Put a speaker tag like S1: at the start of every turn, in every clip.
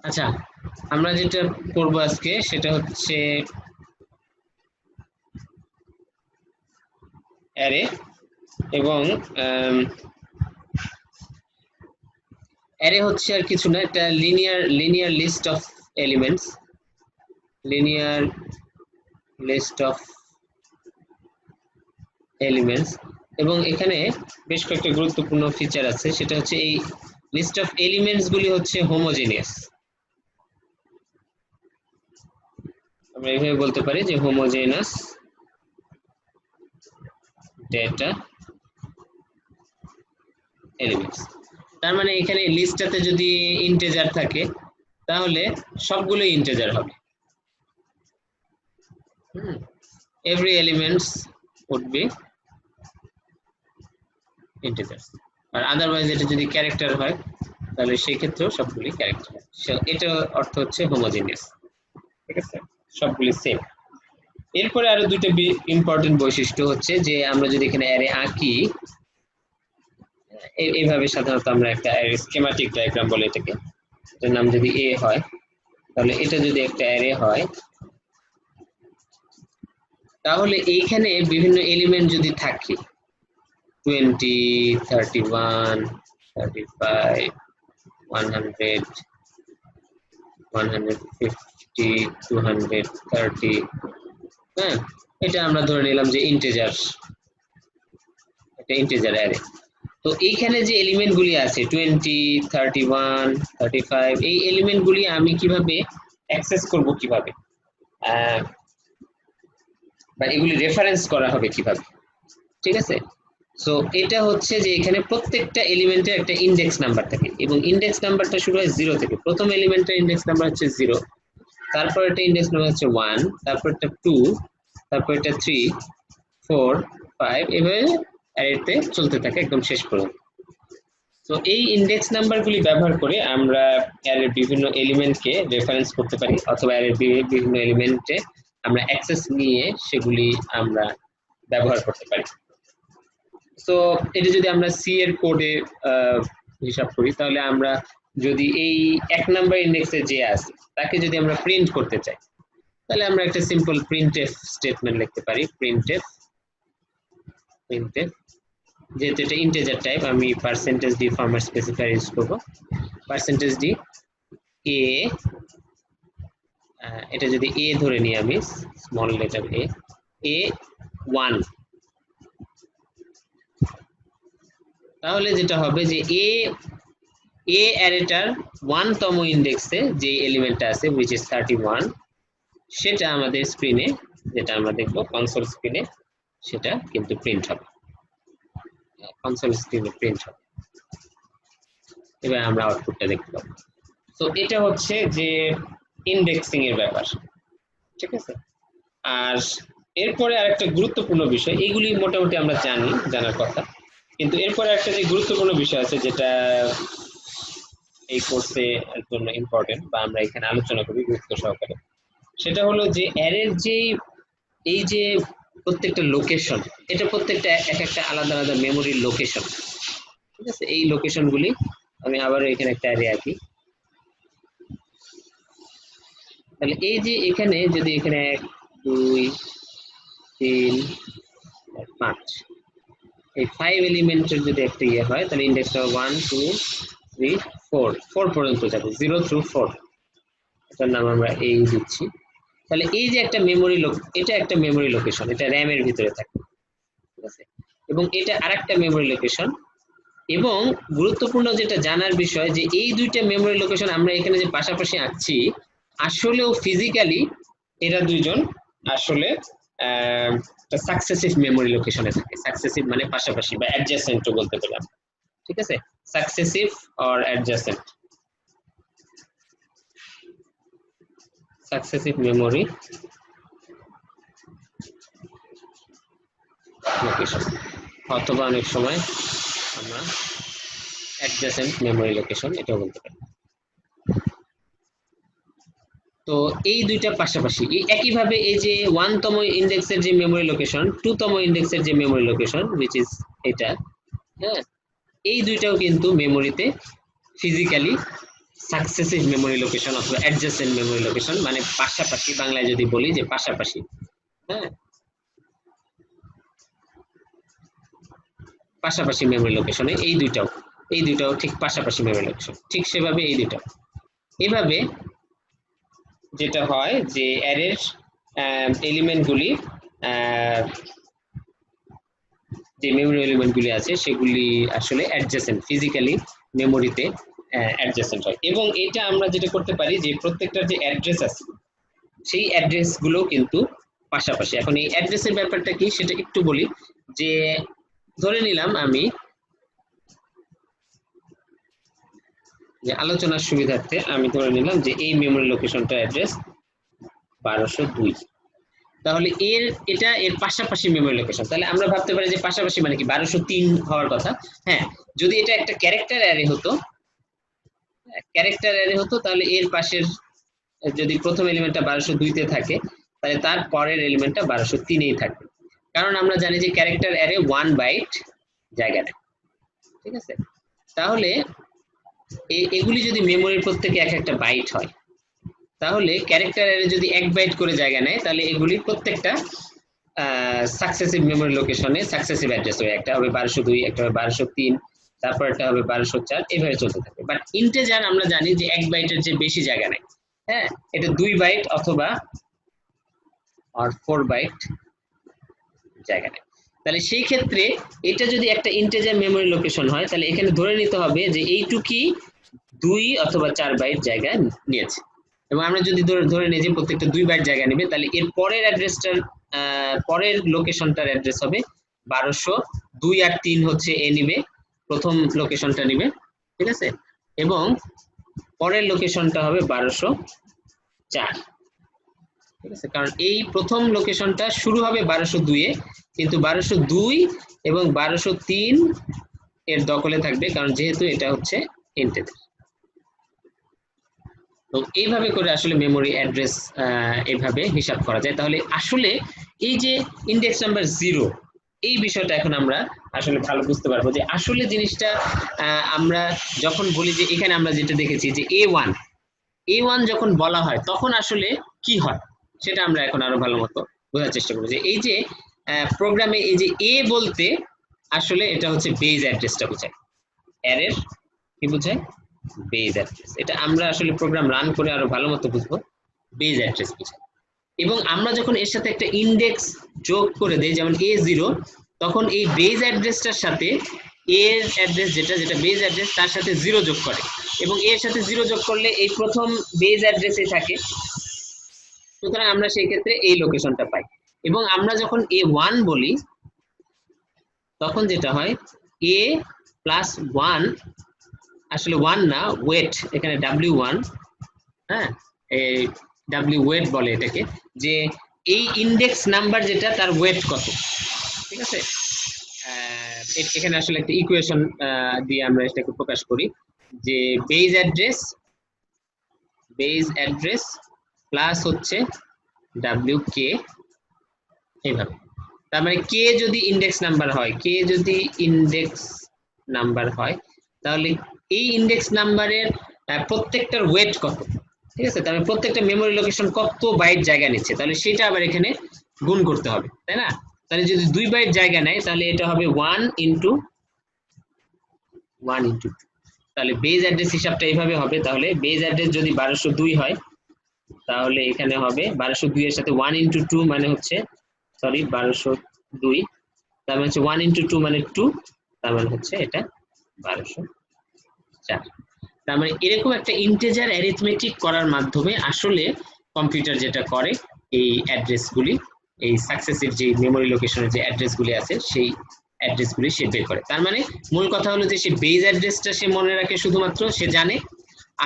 S1: আচ্ছা, আমরা যেটা করব আজকে সেটা হচ্ছে অ্যারে, এবং অ্যারে হচ্ছে আর কিছু না, একটা linear list of elements, linear list of elements. এবং এখানে বেশ কয়েকটা গুরুত্বপূর্ণ ফিচার আছে, সেটা হচ্ছে এই লিস্ট অফ এলিমেন্টস গুলি হচ্ছে হোমোজেনিয়াস। আমরা এইভাবে বলতে পারি যে হোমোজেনাস ডেটা এলিমেন্টস। তার মানে এখানে লিস্টটাতে যদি ইন্টিজার থাকে তাহলে সবগুলো ইন্টিজার হবে। Every elements would be integers, আর আদারওয়াইজ এটা যদি ক্যারেক্টার হয় তাহলে সেই ক্ষেত্রেও সবগুলি ক্যারেক্টার। এটা অর্থ হচ্ছে হোমোজেনিয়াস, ঠিক আছে, সবগুলি সেম। এরপরে আরো দুটো ইম্পর্টেন্ট বৈশিষ্ট্য হচ্ছে যে আমরা যদি এখানে অ্যারে আঁকি, এইভাবে সাধারণত আমরা একটা অ্যারে স্কিমাটিক ডায়াগ্রাম বলে এটাকে, এটার নাম যদি এ হয়, তাহলে এটা যদি একটা অ্যারে হয়, তাহলে এইখানে বিভিন্ন এলিমেন্ট যদি থাকে 20, 31, 35, 100, 150, 230, হ্যাঁ, এটা আমরা ধরে নিলাম যে ইন্টিজার, এটা ইন্টিজার অ্যারে। তো এইখানে যে এলিমেন্ট গুলি আছে 20, 31, 35, এই এলিমেন্ট গুলি আমি কিভাবে অ্যাক্সেস করব, কিভাবে বা এগুলি রেফারেন্স করা হবে কিভাবে, ঠিক আছে। সো এটা হচ্ছে যে এখানে প্রত্যেকটা এলিমেন্টের একটা ইন্ডেক্স নাম্বার থাকে, এবং ইন্ডেক্স নাম্বারটা শুরু হয় 0 থেকে। প্রথম এলিমেন্টের ইন্ডেক্স নাম্বার হচ্ছে 0, তারপর এটা ইন্ডেক্স নাম্বার হচ্ছে 1, তারপর এটা 2, তারপর এটা 3, 4, 5, এভাবে অ্যারেতে চলতে থাকে একদম শেষ পর্যন্ত। তো এই ইন্ডেক্স নাম্বারগুলি ব্যবহার করে আমরা অ্যারের বিভিন্ন এলিমেন্টকে রেফারেন্স করতে পারি, অথবা অ্যারের বিভিন্ন এলিমেন্টে আমরা অ্যাক্সেস নিয়ে সেগুলি আমরা ব্যবহার করতে পারি। তো এটা যদি আমরা সি এর কোডে হিসাব করি, তাহলে আমরা যদি এই 1 নাম্বার ইন্ডেক্সে যে আছে তাকে যদি আমরা প্রিন্ট করতে চাই, তাহলে আমরা একটা সিম্পল প্রিন্টএফ স্টেটমেন্ট লিখতে পারি। প্রিন্টএফ যেহেতু এটা ইন্টিজার টাইপ, আমি %d ফরম্যাট স্পেসিফায়ার ইউজ করব। %d a, এটা যদি a ধরে নিই আমি, স্মল লেটার a 1, তাহলে যেটা হবে যে এ অ্যারেটার 1তম ইন্ডেক্সে যে এলিমেন্টটা আছে which is 31, সেটা আমাদের স্ক্রিনে, যেটা আমরা দেখব কনসোল স্ক্রিনে, সেটা কিন্তু প্রিন্ট হবে, কনসোল স্ক্রিনে প্রিন্ট হবে। এবার আমরা আউটপুটটা দেখতে পাবো। তো এটা হচ্ছে যে ইন্ডেক্সিং এর ব্যাপার, ঠিক আছে। আর এরপরে আরেকটা গুরুত্বপূর্ণ বিষয়, এইগুলি মোটামুটি আমরা জানি, জানার কথা, কিন্তু এরপরে একটা যে গুরুত্বপূর্ণ বিষয় আছে যেটা এই কোর্সে জন্য ইম্পর্টেন্ট, বা আমরা এখানে আলোচনা করি গুরুত্ব সহকারে, সেটা হলো যে অ্যারের যে এই যে প্রত্যেকটা লোকেশন, এটা প্রত্যেকটা এক একটা আলাদা আলাদা মেমোরির লোকেশন, ঠিক আছে। এই লোকেশনগুলি আমি আবারও এখানে একটা অ্যারে আঁকি, তাহলে এই যে এখানে যদি এখানে 1, 2, 3, 5, এই 5 এলিমেন্টের যদি একটা ইয়ে হয়, তাহলে ইন্ডেক্সটা 1, 2, 3, 4 পর্যন্ত যাবে, 0 through 4, এটার নাম আমরা এই দিচ্ছি। তাহলে এই যে একটা মেমোরি এটা একটা মেমোরি লোকেশন, এটা র্যামের ভিতরে থাকে, ঠিক আছে। এবং এটা আরেকটা মেমোরি লোকেশন। এবং গুরুত্বপূর্ণ যেটা জানার বিষয়, যে এই দুইটা মেমোরি লোকেশন আমরা এখানে যে পাশাপাশি আঁকছি, আসলেও ফিজিক্যালি এরা দুইজন আসলে সাকসেসিভ মেমোরি লোকেশনে থাকে। সাকসেসিভ মানে পাশাপাশি, বা অ্যাডজাসেন্ট বলতে পারি আমরা, ঠিক আছে। Successive or adjacent, successive memory location, অথবা অনেক সময় আমরা অ্যাডজাসেন্ট মেমোরি লোকেশন এটাও বলতে পারি। তো এই দুইটা পাশাপাশি, এই একইভাবে এই যে 1তম ইন্ডেক্সের যে মেমোরি লোকেশন, 2তম ইন্ডেক্সের যে মেমোরি লোকেশন which is এটা, হ্যাঁ, এই দুইটাও কিন্তু মেমোরিতে ফিজিক্যালি সাকসেসিভ মেমোরি লোকেশন অথবা অ্যাডজেসেন্ট মেমোরি লোকেশন, মানে পাশাপাশি, বাংলায় যদি বলি যে পাশাপাশি, হ্যাঁ, পাশাপাশি মেমোরি লোকেশনে এই দুইটাও ঠিক পাশাপাশি মেমোরি লোকেশন, ঠিক সেভাবে এই দুইটাও। এভাবে যেটা হয় যে অ্যারের এলিমেন্টগুলি, যে মেমোরি এলিমেন্টগুলি আছে সেগুলি আসলে অ্যাডজেসেন্ট, ফিজিক্যালি মেমোরিতে অ্যাডজেসেন্ট হয়। এবং এটা আমরা যেটা করতে পারি যে প্রত্যেকটার যে অ্যাড্রেস আছে সেই অ্যাড্রেস গুলো কিন্তু পাশাপাশি। এখন এই অ্যাড্রেসের ব্যাপারটা কি সেটা একটু বলি, যে ধরে নিলাম আমি, যে আলোচনার সুবিধার্থে আমি ধরে নিলাম যে এই মেমোরি লোকেশনটার অ্যাড্রেস 1202, তাহলে এটা এর পাশাপাশি মেমোরি লোকেশন। তাহলে আমরা ভাবতে পারি যে পাশাপাশি মানে কি 1203 হওয়ার কথা। হ্যাঁ, যদি এটা একটা ক্যারেক্টার অ্যারে হতো, তাহলে এর পাশের যদি প্রথম এলিমেন্টটা 1202 তে থাকে, তাহলে তার পরের এলিমেন্টটা 1203 থাকবে। কারণ আমরা জানি যে ক্যারেক্টার অ্যারে 1 বাইট জায়গা নেয়, ঠিক আছে? তাহলে এগুলি যদি মেমোরির প্রত্যেকে এক একটা বাইট হয়, তাহলে ক্যারেক্টার অ্যারে যদি 1 বাইট করে জায়গা নেয়, তাহলে এগুলি প্রত্যেকটা সাকসেসিভ মেমোরি লোকেশনে সাকসেসিভ অ্যাড্রেস হবে। একটা হবে 1202, একটা হবে 1203, তারপর একটা হবে 1204, এভাবে চলতে থাকে। বাট ইন্টিজার আমরা জানি যে 1 বাইটের যে বেশি জায়গা নেয়, হ্যাঁ, এটা 2 বাইট অথবা 4 বাইট জায়গা নেয়। তাহলে সেই ক্ষেত্রে এটা যদি একটা ইন্টিজার মেমোরি লোকেশন হয়, তাহলে এখানে ধরে নিতে হবে যে এইটুকুই 2 অথবা 4 বাইট জায়গা নিয়েছে। এবং আমরা যদি ধরে নিই যে প্রত্যেকটা 2 বাইট জায়গা নেবে, তাহলে এর পরের অ্যাড্রেসটার পরের লোকেশনটার অ্যাড্রেস হবে 1202 আর 3 হচ্ছে এ নিবে, প্রথম লোকেশনটা নিবে, ঠিক আছে? এবং পরের লোকেশনটা হবে 1204, ঠিক আছে? কারণ এই প্রথম লোকেশনটা শুরু হবে 1202 এ, কিন্তু 1202 এবং 1203 এর দখলে থাকবে, কারণ যেহেতু এটা হচ্ছে ইন্টিজার। তো এইভাবে করে আসলে মেমোরি অ্যাড্রেস এইভাবে হিসাব করা যায়। তাহলে আসলে এই যে ইন্ডেক্স নাম্বার 0, এই বিষয়টা এখন আমরা আসলে ভালো বুঝতে পারবো যে আসলে জিনিসটা আমরা যখন বলি যে এখানে আমরা যেটা দেখেছি যে A1 যখন বলা হয় তখন আসলে কি হয় সেটা আমরা এখন আরো ভালো মতো বোঝার চেষ্টা করবো। যে এই যে প্রোগ্রামে এই যে এ বলতে আসলে এটা হচ্ছে বেজ অ্যাড্রেসটা বোঝায়, অ্যারের কি বোঝায়? Base address. এটা আমরা আসলে প্রোগ্রাম রান করে আরো ভালো মতো বুঝবো, বেজ অ্যাড্রেস বোঝায়। এবং আমরা যখন এর সাথে একটা ইন্ডেক্স যোগ করে দেই যেমন A0, তখন এই বেজ অ্যাড্রেসটার সাথে এর অ্যাড্রেস যেটা বেজ অ্যাড্রেস তার সাথে 0 যোগ করে, এবং এর সাথে 0 যোগ করলে এই প্রথম বেজ অ্যাড্রেসে থাকে, সুতরাং আমরা সেই ক্ষেত্রে এই লোকেশনটা পাই। এবং আমরা যখন A1 বলি তখন যেটা হয় A প্লাস 1, আসলে 1 না, ওয়েট, এখানে W1, হ্যাঁ, এই W ওয়েট বলে এটাকে, যে এই ইন্ডেক্স নাম্বার যেটা তার ওয়েট কত, ঠিক আছে? এখানে আসলে একটা ইকুয়েশন দিয়ে আমরা এটাকে প্রকাশ করি যে বেজ অ্যাড্রেস প্লাস হচ্ছে WK, এইভাবে। তার মানে কে যদি ইন্ডেক্স নাম্বার হয়, তাহলে এই ইন্ডেক্স নাম্বারের প্রত্যেকটার ওয়েট কত, ঠিক আছে? তাহলে প্রত্যেকটা মেমোরি লোকেশন কত বাইট জায়গা নিচ্ছে, তাহলে সেটা আবার এখানে গুণ করতে হবে, তাই না? তাহলে যদি 2 বাইট জায়গা নেয় তাহলে এটা হবে 1 ইন্টু 2, তাহলে বেজ অ্যাড্রেস হিসাবটা এইভাবে হবে। তাহলে বেজ অ্যাড্রেস যদি 1202 হয়, তাহলে এখানে হবে 1202 এর সাথে 1 ইন্টু 2 মানে হচ্ছে, সরি 1202, তার মানে হচ্ছে 1 ইন্টু 2 মানে 2, তার মানে হচ্ছে এটা 1204। তার মানে এরকম একটা ইন্টিজার অ্যারিথমেটিক করার মাধ্যমে আসলে কম্পিউটার যেটা করে, এই অ্যাড্রেসগুলি, এই সাকসেসিভ যে মেমোরি লোকেশনের যে অ্যাড্রেসগুলি আছে সেই অ্যাড্রেসগুলি সে বের করে। তার মানে মূল কথা হলো যে সে বেজ অ্যাড্রেসটা সে মনে রাখে, শুধুমাত্র সে জানে,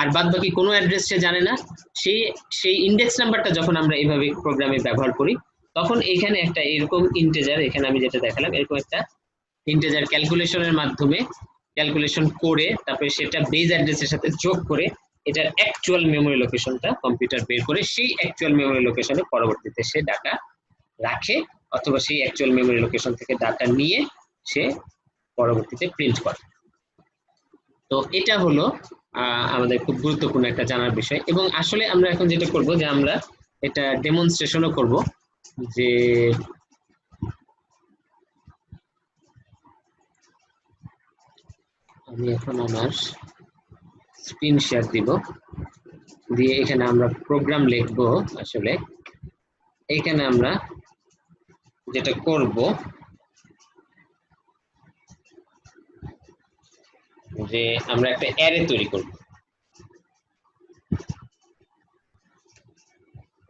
S1: আর বাদ বাকি কোনো অ্যাড্রেস সে জানে না। সেই ইন্ডেক্স নাম্বারটা যখন আমরা এইভাবে প্রোগ্রামে ব্যবহার করি, তখন এখানে একটা এরকম ইন্টিজার, এখানে আমি যেটা দেখালাম এরকম একটা ইন্টিজার ক্যালকুলেশনের মাধ্যমে ক্যালকুলেশন করে তারপরে সেটা বেজ অ্যাড্রেসের সাথে যোগ করে এটার অ্যাকচুয়াল মেমোরি লোকেশনটা কম্পিউটার বের করে সেই অ্যাকচুয়াল মেমোরি লোকেশনে পরবর্তীতে সে ডাটা রাখে, অথবা সেই অ্যাকচুয়াল মেমোরি লোকেশন থেকে ডাটা নিয়ে সে পরবর্তীতে প্রিন্ট করে। তো এটা হলো আমাদের খুব গুরুত্বপূর্ণ একটা জানার বিষয়। এবং আসলে আমরা এখন যেটা করব যে আমরা এটা ডেমনস্ট্রেশনও করব, যে আমি এখন আমার স্ক্রিন শেয়ার দিব, দিয়ে এখানে আমরা প্রোগ্রাম লিখব। আসলে এখানে আমরা যেটা করব যে আমরা একটা অ্যারে তৈরি করব।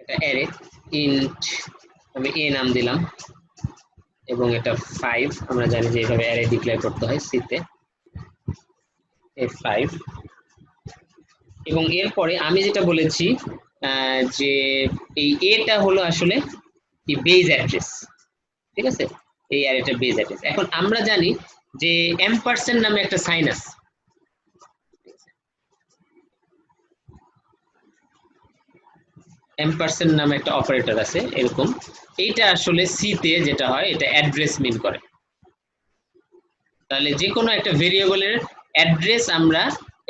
S1: এটা অ্যারে ইন্ট, আমি এ নাম দিলাম, এবং এটা 5, আমরা জানি যে এইভাবে অ্যারে ডিক্লেয়ার করতে হয় সি তে, A5। এবং এরপরে আমি যেটা বলেছি যে এই এটা হলো আসলে কি বেজ অ্যাড্রেস, ঠিক আছে, এই অ্যারেটা বেজ অ্যাড্রেস। এখন আমরা জানি যে এম্পারসেন্ট নামে একটা সাইন আছে, এম্পারসেন্ট নামে একটা অপারেটর আছে এরকম। এইটা আসলে সি তে যেটা হয় এটা অ্যাড্রেস মিন করে। তাহলে যে কোনো একটা ভেরিয়েবলের অ্যাড্রেস আমরা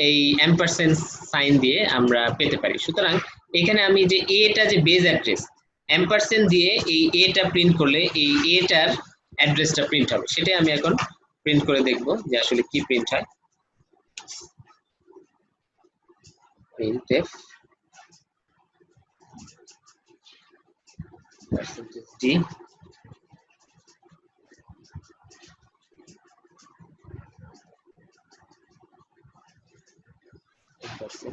S1: এই এম্পারসেন্ট সাইন দিয়ে আমরা পেতে পারি। সুতরাং এখানে আমি যে এটা যে বেজ অ্যাড্রেস, এম্পারসেন্ট দিয়ে এই এটা প্রিন্ট করলে এই এটার অ্যাড্রেসটা প্রিন্ট হবে, সেটাই আমি এখন প্রিন্ট করে দেখব যে আসলে কি প্রিন্ট হয়। printf %d %a।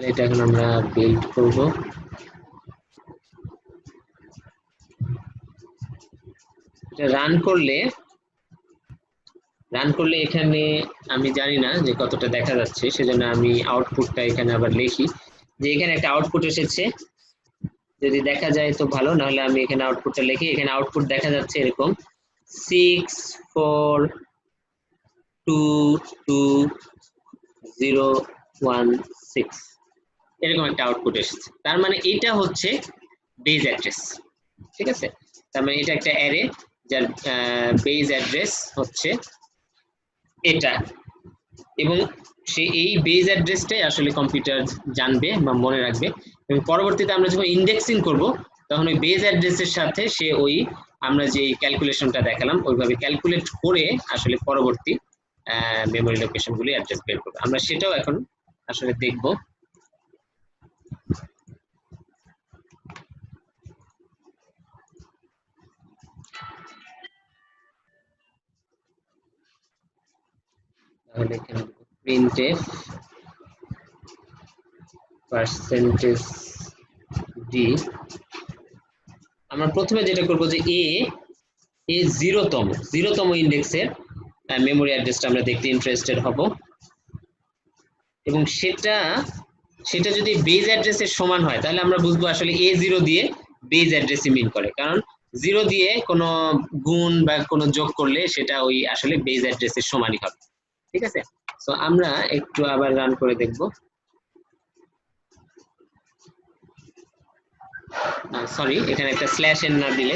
S1: এটা এখন আমরা বিল্ড করব। এটা রান করলে এখানে আমি জানি না যে কতটা দেখা যাচ্ছে, সেজন্য আমি আউটপুটটা এখানে আবার লিখি যে এখানে একটা আউটপুট এসেছে, যদি দেখা যায় তো ভালো, নাহলে আমি এখানে আউটপুটটা লিখি। এখানে আউটপুট দেখা যাচ্ছে এরকম 64222016, এরকম একটা আউটপুট এসেছে। তার মানে এটা হচ্ছে বেজ অ্যাড্রেস, ঠিক আছে। তার মানে এটা একটা অ্যারে যার বেজ অ্যাড্রেস হচ্ছে এটা, এবং সে এই বেজ অ্যাড্রেসটাই আসলে কম্পিউটার জানবে বা মনে রাখবে, এবং পরবর্তীতে আমরা যখন ইন্ডেক্সিং করব তখন ওই বেজ অ্যাড্রেসের সাথে সে ওই আমরা যে ক্যালকুলেশনটা দেখালাম ওইভাবে ক্যালকুলেট করে আসলে পরবর্তী মেমোরি লোকেশনগুলি অ্যাড্রেস বের করবে। আমরা সেটাও এখন আসলে দেখব। তাহলে এখানে printf %d, আমরা প্রথমে যেটা করব যে এ জিরোতম ইন্ডেক্সের মেমোরি অ্যাড্রেসটা আমরা দেখতে ইন্টারেস্টেড হব, এবং সেটা যদি বেজ অ্যাড্রেসের সমান হয় তাহলে আমরা বুঝবো আসলে A0 দিয়ে বেজ অ্যাড্রেসই মিন করে, কারণ 0 দিয়ে কোনো গুণ বা কোনো যোগ করলে সেটা ওই আসলে বেজ অ্যাড্রেসের সমানই হবে, ঠিক আছে। তো আমরা একটু আবার রান করে দেখব। সরি, এখানে একটা স্ল্যাশ এন না দিলে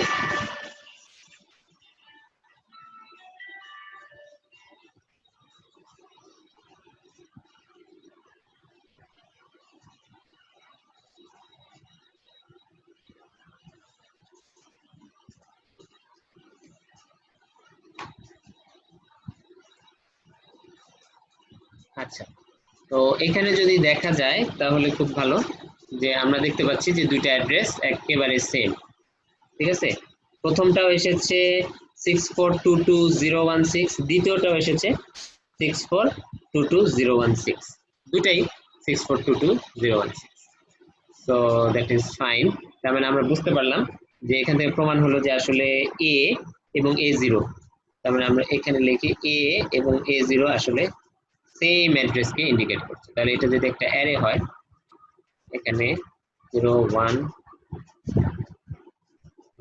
S1: আচ্ছা। তো এখানে যদি দেখা যায় তাহলে খুব ভালো, যে আমরা দেখতে পাচ্ছি যে দুইটা অ্যাড্রেস একেবারে সেম, ঠিক আছে। প্রথমটাও এসেছে 64222016, দ্বিতীয়টাও এসেছে 64222016, দুটাই 64222016। So that is fine. তার মানে আমরা বুঝতে পারলাম যে এখান থেকে প্রমাণ হলো যে আসলে এ এবং A0, তার মানে আমরা এখানে লিখি এ এবং A0 আসলে সেম অ্যাড্রেসকে ইন্ডিকেট করছে। তাহলে এটা যদি একটা অ্যারে হয়, এখানে 01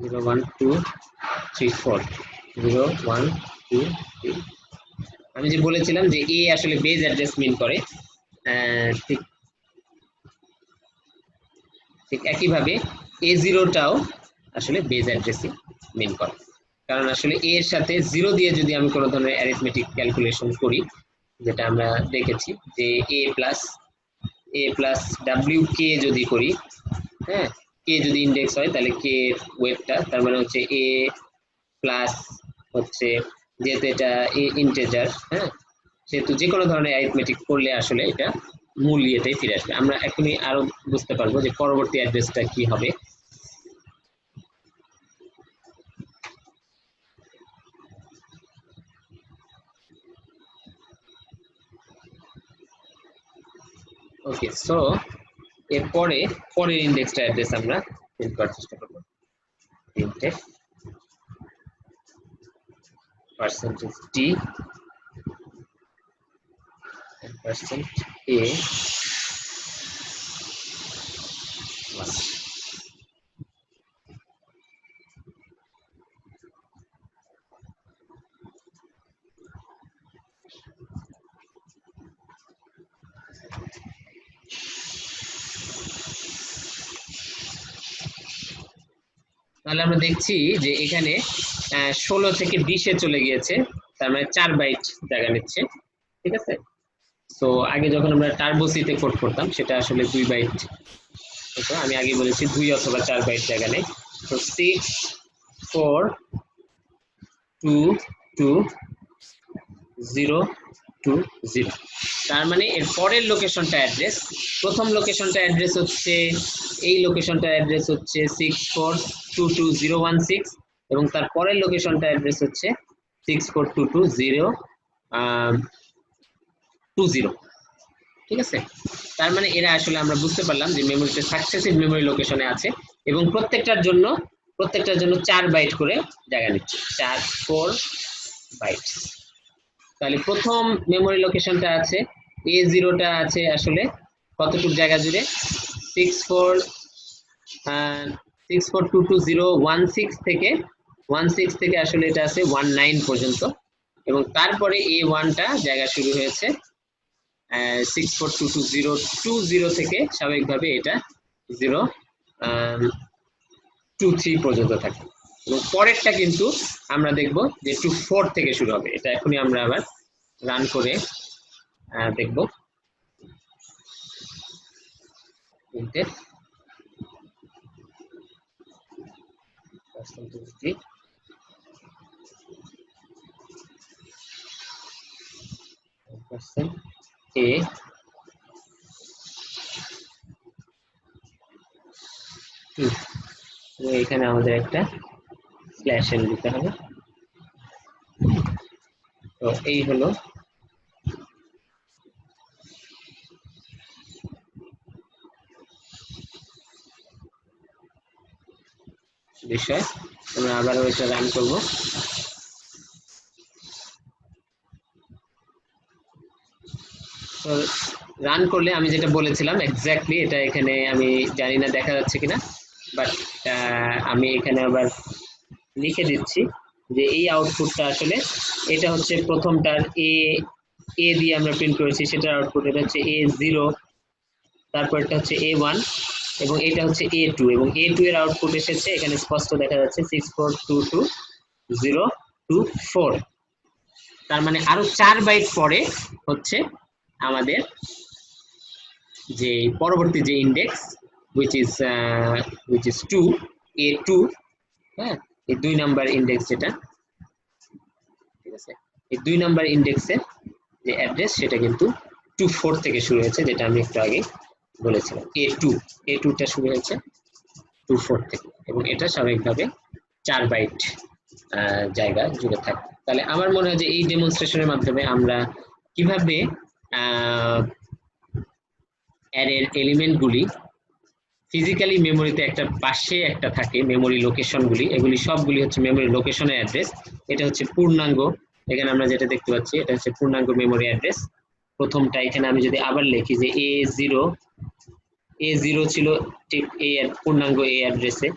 S1: 012 34 0123, আমি যে বলেছিলাম যে এ আসলে বেজ অ্যাড্রেস মিন করে, ঠিক একইভাবে A0টাও আসলে বেজ অ্যাড্রেসই মিন করে, কারণ আসলে a এর সাথে 0 দিয়ে যদি আমি কোনো ধরনের অ্যারিথমেটিক ক্যালকুলেশন করি, যেটা আমরা দেখেছি যে a প্লাস wk যদি করি, হ্যাঁ, k যদি ইন্ডেক্স হয় তাহলে k এর ওয়েটটা তার মানে হচ্ছে a প্লাস হচ্ছে, যেহেতু এটা ইন্টিজার, হ্যাঁ, সেহেতু যে কোনো ধরনের অ্যারিথমেটিক করলে আসলে এটা মূল ইয়েটাই ফিরে আসবে। আমরা এখনই আরো বুঝতে পারবো যে পরবর্তী অ্যাড্রেসটা কি হবে। ওকে, সো এরপরে পরের ইন্ডেক্সটা অ্যাড্রেস আমরা প্রিন্ট করার চেষ্টা করব। printf %d and %a 1। তাহলে আমরা দেখছি যে এখানে 16 থেকে 20 এ চলে গিয়েছে, তার মানে 4 বাইট জায়গা নিচ্ছে, ঠিক আছে। সো আগে যখন আমরা টার্বো সিতে কোড করতাম সেটা আসলে 2 বাইট হতো, আমি আগে বলেছি 2 অথবা 4 বাইট জায়গা নেই। তো 6 4 2 2 0 2 0, তার মানে এর পরের লোকেশনটা অ্যাড্রেস, প্রথম লোকেশনটা অ্যাড্রেস হচ্ছে এই লোকেশনটা অ্যাড্রেস হচ্ছে 6422016, এবং তার পরের লোকেশনটা অ্যাড্রেস হচ্ছে 6422020, ঠিক আছে। তার মানে এরা আসলে আমরা বুঝতে পারলাম যে মেমোরিতে সাকসেসিভ মেমোরি লোকেশনে আছে, এবং প্রত্যেকটার জন্য 4 বাইট করে জায়গা নিচ্ছে, 4 বাইট। তাহলে প্রথম মেমোরি লোকেশনটা আছে A0টা আছে আসলে কতটুকু জায়গা জুড়ে, 6422016 থেকে 16 থেকে আসলে এটা আছে 19 পর্যন্ত, এবং তারপরে A1টা জায়গা শুরু হয়েছে 6422020 থেকে, স্বাভাবিকভাবে এটা 023 পর্যন্ত থাকে, এবং পরেরটা কিন্তু আমরা দেখব যে 24 থেকে শুরু হবে। এটা এখনই আমরা আবার রান করে দেখব। a এখানে আমাদের একটা স্ল্যাশ এন দিতে হবে। তো এই হলো বিষয়, আমরা আবার ওইটা রান করব। তো রান করলে আমি যেটা বলেছিলাম এক্স্যাক্টলি এটা এখানে, আমি জানি না দেখা যাচ্ছে কিনা, বাট আমি এখানে আবার লিখে দিচ্ছি যে এই আউটপুটটা আসলে এটা হচ্ছে প্রথমটার এ দিয়ে আমরা প্রিন্ট করেছি, সেটার আউটপুট এটা হচ্ছে A0, তারপর এটা হচ্ছে A1, এবং এটা হচ্ছে A2, এবং A2 এর আউটপুট এসেছে এখানে স্পষ্ট দেখা যাচ্ছে 6422024। তার মানে আরো 4 বাইট পরে হচ্ছে আমাদের যে পরবর্তী যে ইন্ডেক্স which is 2 A2, হ্যাঁ, এই 2 নাম্বার ইন্ডেক্স যেটা, ঠিক আছে, এই 2 নাম্বার ইন্ডেক্সের যে অ্যাড্রেস সেটা কিন্তু 24 থেকে শুরু হয়েছে, যেটা আমি একটু আগে বলেছিলাম। A2টা শুরু হয়েছে 24 থেকে, এবং এটা স্বাভাবিকভাবে 4 বাইট জায়গা জুড়ে থাকে। তাহলে আমার মনে হয় যে এই ডেমনস্ট্রেশনের মাধ্যমে আমরা কিভাবে অ্যারের এলিমেন্টগুলি ফিজিক্যালি মেমোরিতে একটা পাশে একটা থাকে মেমোরি লোকেশনগুলি, এগুলি সবগুলি হচ্ছে মেমোরি লোকেশনের অ্যাড্রেস। এটা হচ্ছে পূর্ণাঙ্গ, এখানে আমরা যেটা দেখতে পাচ্ছি এটা হচ্ছে পূর্ণাঙ্গ মেমোরি অ্যাড্রেস। প্রথমটা এখানে আমি যদি আবার লিখি যে A0 ছিল ঠিক পূর্ণাঙ্গ A অ্যাড্রেসে,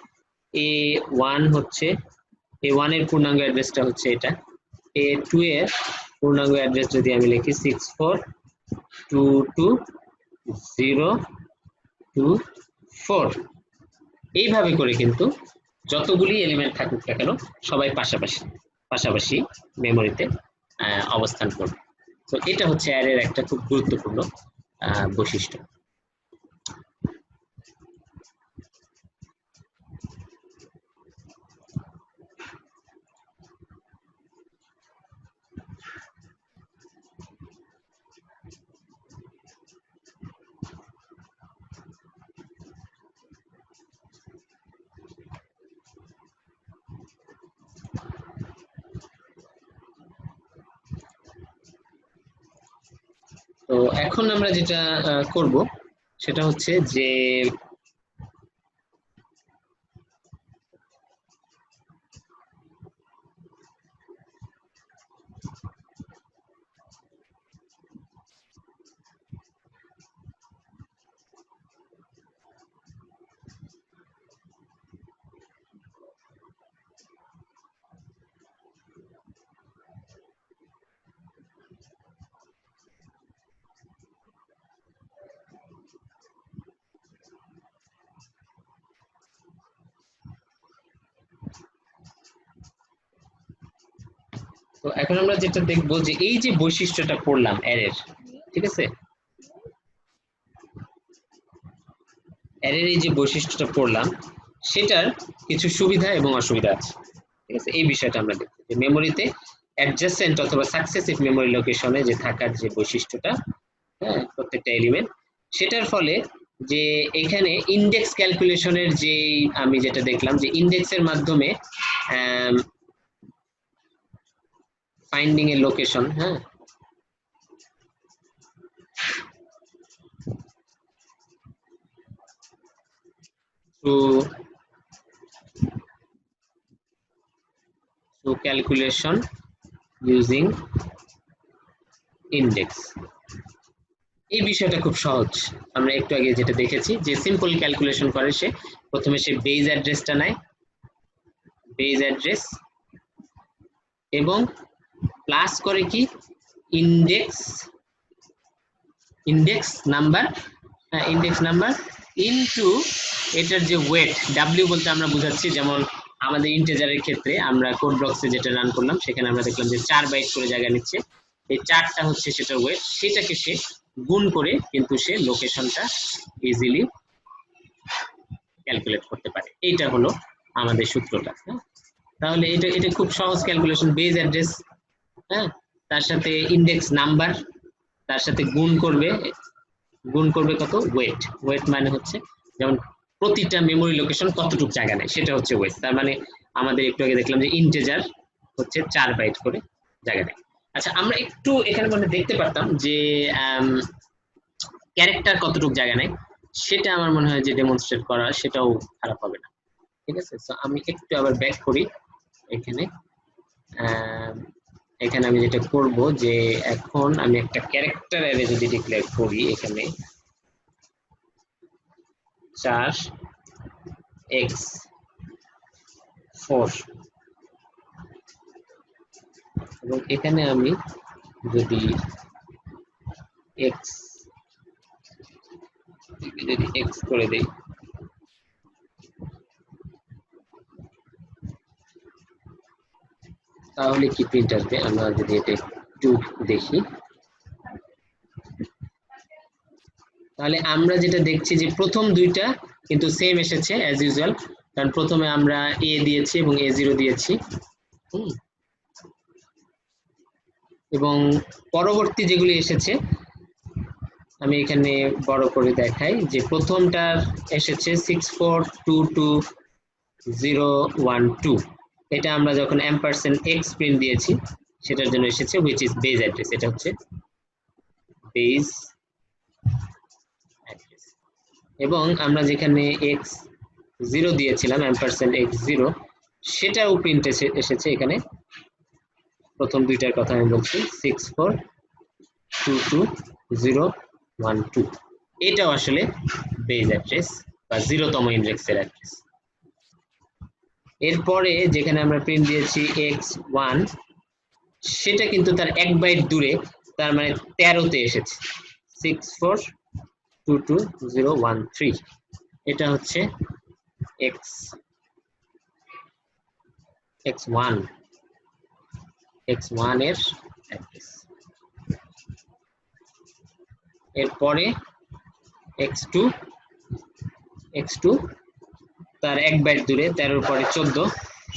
S1: A1 হচ্ছে A1 এর পূর্ণাঙ্গ অ্যাড্রেসটা হচ্ছে এটা, A2 এর পূর্ণাঙ্গ অ্যাড্রেস যদি আমি লিখি 6422024, এইভাবে করে কিন্তু যতগুলি এলিমেন্ট থাকুক না কেন সবাই পাশাপাশি মেমোরিতে অবস্থান করবে। তো এটা হচ্ছে অ্যারের একটা খুব গুরুত্বপূর্ণ বৈশিষ্ট্য। তো এখন আমরা যেটা করব সেটা হচ্ছে যে তো এখন আমরা যেটা দেখব যে এই যে বৈশিষ্ট্যটা পড়লাম অ্যারের, ঠিক আছে, অ্যারের এই যে বৈশিষ্ট্যটা পড়লাম সেটার কিছু সুবিধা এবং অসুবিধা আছে, ঠিক আছে। এই বিষয়টা আমরা দেখব যে মেমোরিতে অ্যাডজাসেন্ট অথবা সাকসেসিভ মেমোরি লোকেশনে যে থাকার যে বৈশিষ্ট্যটা, হ্যাঁ, প্রত্যেকটা এলিমেন্ট, সেটার ফলে যে এখানে ইন্ডেক্স ক্যালকুলেশনের যে আমি যেটা দেখলাম যে ইন্ডেক্সের মাধ্যমে ফাইন্ডিং এর লোকেশন, হ্যাঁ, to calculation using index, এই বিষয়টা খুব সহজ। আমরা একটু আগে যেটা দেখেছি যে সিম্পল ক্যালকুলেশন করে সে প্রথমে সে বেজ অ্যাড্রেসটা নেয়, বেজ অ্যাড্রেস, এবং প্লাস করে কি ইন্ডেক্স নাম্বার ইনটু এটার যে ওয়েট, ডাব্লিউ বলতে আমরা বুঝাচ্ছি যেমন আমাদের ইন্টিজারের ক্ষেত্রে আমরা কোড ব্লকসে যেটা রান করলাম সেখানে আমরা দেখলাম যে 4 বাইট করে জায়গা নিচ্ছে, এই 4টা হচ্ছে সেটা ওয়েট, সেটাকে সে গুণ করে কিন্তু সে লোকেশনটা ইজিলি ক্যালকুলেট করতে পারে। এইটা হলো আমাদের সূত্রটা, হ্যাঁ। তাহলে এটা খুব সহজ ক্যালকুলেশন, বেজ অ্যাড্রেস, হ্যাঁ, তার সাথে ইন্ডেক্স নাম্বার, তার সাথে গুণ করবে কত, ওয়েট মানে হচ্ছে যেমন প্রতিটা মেমোরি লোকেশন কতটুকু জায়গা নেয় সেটা হচ্ছে ওয়েট। তার মানে আমাদের একটু আগে দেখলাম যে ইন্টিজার হচ্ছে 4 বাইট করে জায়গা নেয়। আচ্ছা, আমরা একটু এখানে মানে দেখতে পারতাম যে ক্যারেক্টার কতটুকু জায়গা নেয়, সেটা আমার মনে হয় যে ডেমনস্ট্রেট করা সেটাও খারাপ হবে না, ঠিক আছে। তো আমি একটু আবার ব্যাক করি এখানে। এখানে আমি যেটা করব যে এখন আমি একটা ক্যারেক্টার অ্যারে যদি ডিক্লেয়ার করি এখানে 4x4, এবং এখানে আমি যদি x করে দেই, তাহলে কি প্রিন্ট আসবে আমরা যদি এটা একটু দেখি, তাহলে আমরা যেটা দেখছি যে প্রথম দুইটা কিন্তু সেম এসেছে অ্যাজ ইউজুয়াল, কারণ প্রথমে আমরা a দিয়েছি এবং a0 দিয়েছি, এবং পরবর্তী যেগুলি এসেছে আমি এখানে বড় করে দেখাই যে প্রথমটার এসেছে 64221012, এটা আমরা যখন $x প্রিন্ট দিয়েছি সেটার জন্য এসেছে which is base address, এটা হচ্ছে base address, এবং আমরা যেখানে x0 দিয়েছিলাম $x0 সেটাও প্রিন্ট এসেছে এখানে, প্রথম দুইটার কথা আমি বলছি 64221012, এটাও আসলে বেজ অ্যাড্রেস বা 0তম ইন্ডেক্সের অ্যাড্রেস। এরপরে যেখানে আমরা প্রিন্ট দিয়েছি x1 সেটা কিন্তু তার 1 বাইট দূরে, তার মানে 13তে এসেছে 64221013, এটা হচ্ছে x1 এর অ্যাড্রেস, এরপরে x2 তার 1 বাইট দূরে 13 পরে 14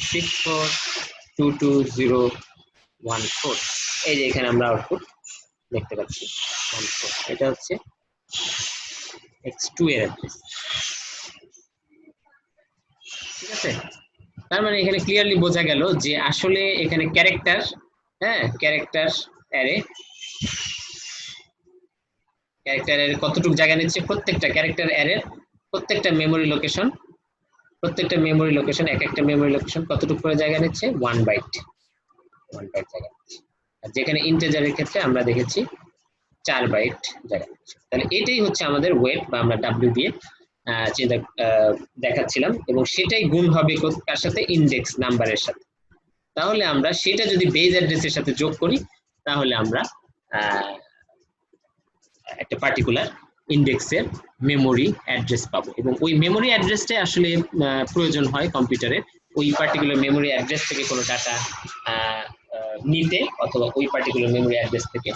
S1: 64222014, এই যে এখানে আমরা আউটপুট দেখতে পাচ্ছি 14, এটা হচ্ছে x2 এর অ্যাড্রেস। ঠিক আছে, তার মানে এখানে ক্লিয়ারলি বোঝা গেল যে আসলে এখানে ক্যারেক্টার, হ্যাঁ ক্যারেক্টার অ্যারে কতটুকু জায়গা নিচ্ছে, প্রত্যেকটা ক্যারেক্টার অ্যারে প্রত্যেকটা মেমোরি লোকেশন এক একটা মেমোরি লোকেশন কতটুকু করে জায়গা নিচ্ছে, 1 বাইট জায়গা নিচ্ছে। আর যেখানে ইন্টিজারের ক্ষেত্রে আমরা দেখেছি 4 বাইট জায়গা নিচ্ছে। তাহলে এটাই হচ্ছে আমাদের ওয়েট, বা আমরা ডাব্লিউ দিয়ে চিন্তা দেখাচ্ছিলাম, এবং সেটাই গুণ হবে কার সাথে, ইন্ডেক্স নাম্বারের সাথে। তাহলে আমরা সেটা যদি বেজ অ্যাড্রেসের সাথে যোগ করি তাহলে আমরা একটা পার্টিকুলার ইন্ডেক্সের মেমোরি অ্যাড্রেস পাবো, এবং ওই মেমোরি অ্যাড্রেসটাই আসলে প্রয়োজন হয় কম্পিউটারে ওই পার্টিকুলার মেমোরি অ্যাড্রেস থেকে কোনো ডাটা নিতে, অথবা ওই পার্টিকুলার মেমোরি অ্যাড্রেস থেকে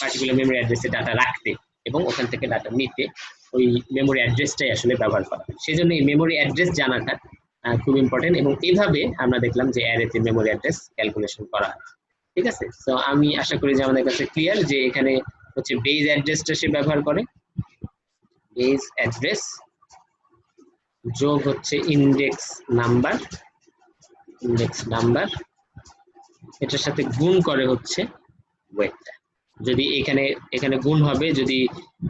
S1: পার্টিকুলার মেমোরি অ্যাড্রেসে ডাটা রাখতে এবং ওখান থেকে ডাটা নিতে ওই মেমোরি অ্যাড্রেসটাই আসলে ব্যবহার করা হয়। সেই জন্য এই মেমোরি অ্যাড্রেস জানাটা খুব ইম্পর্টেন্ট, এবং এইভাবে আমরা দেখলাম যে অ্যারেতে মেমোরি অ্যাড্রেস ক্যালকুলেশন করা হয়। ঠিক আছে, তো আমি আশা করি যে আমাদের কাছে ক্লিয়ার যে এখানে হচ্ছে বেজ অ্যাড্রেসটা সে ব্যবহার করে, বেজ অ্যাড্রেস যোগ হচ্ছে ইন্ডেক্স নাম্বার, এটার সাথে গুণ করে হচ্ছে ওয়েটটা। যদি এখানে গুণ হবে, যদি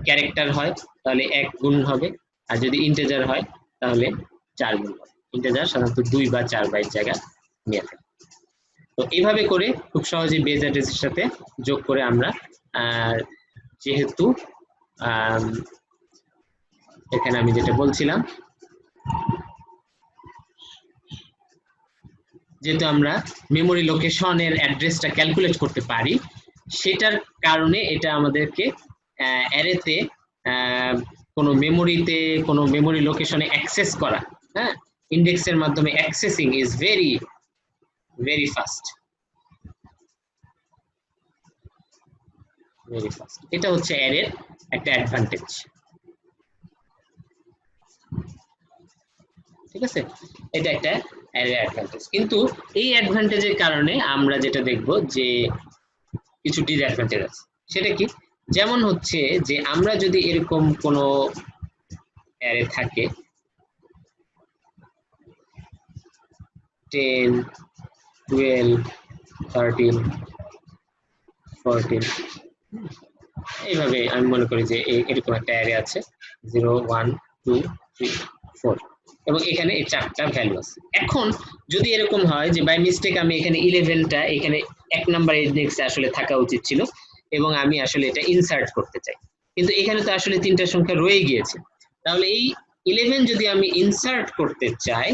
S1: ক্যারেক্টার হয় তাহলে 1 গুণ হবে, আর যদি ইন্টিজার হয় তাহলে 4 গুণ হবে। ইন্টিজার সাধারণত 2 বা 4 বাইট জায়গা নিয়ে থাকে। তো এইভাবে করে খুব সহজে বেজ অ্যাড্রেসের সাথে যোগ করে আমরা যেহেতু এখানে আমি যেটা বলছিলাম, যেহেতু আমরা মেমোরি লোকেশনের অ্যাড্রেসটা ক্যালকুলেট করতে পারি, সেটার কারণে এটা আমাদেরকে অ্যারেতে কোনো মেমোরি লোকেশনে অ্যাক্সেস করা, হ্যাঁ ইন্ডেক্সের মাধ্যমে accessing is very very fast. এটা হচ্ছে অ্যারের একটা অ্যাডভান্টেজ। ঠিক আছে, এটা একটা অ্যারে অ্যাডভান্টেজ। কিন্তু এই অ্যাডভান্টেজের কারণে আমরা যেটা দেখব যে কিছু ডিসঅ্যাডভান্টেজ আছে। সেটা কি, যেমন হচ্ছে যে আমরা যদি এরকম কোনো অ্যারে থাকে 10 12 13 14, এইভাবে আমি মনে করি যে এরকম একটা অ্যারে আছে 0 1 2 3 4, এবং এখানে এই 4টা ভ্যালু আছে। এখন যদি এরকম হয় যে বাই মিস্টেক আমি এখানে 11টা এখানে 1 নাম্বার ইন্ডেক্সে আসলে থাকা উচিত ছিল, এবং আমি আসলে এটা ইনসার্ট করতে চাই, কিন্তু এখানে তো আসলে 3টা সংখ্যা রয়ে গিয়েছে। তাহলে এই 11 যদি আমি ইনসার্ট করতে চাই,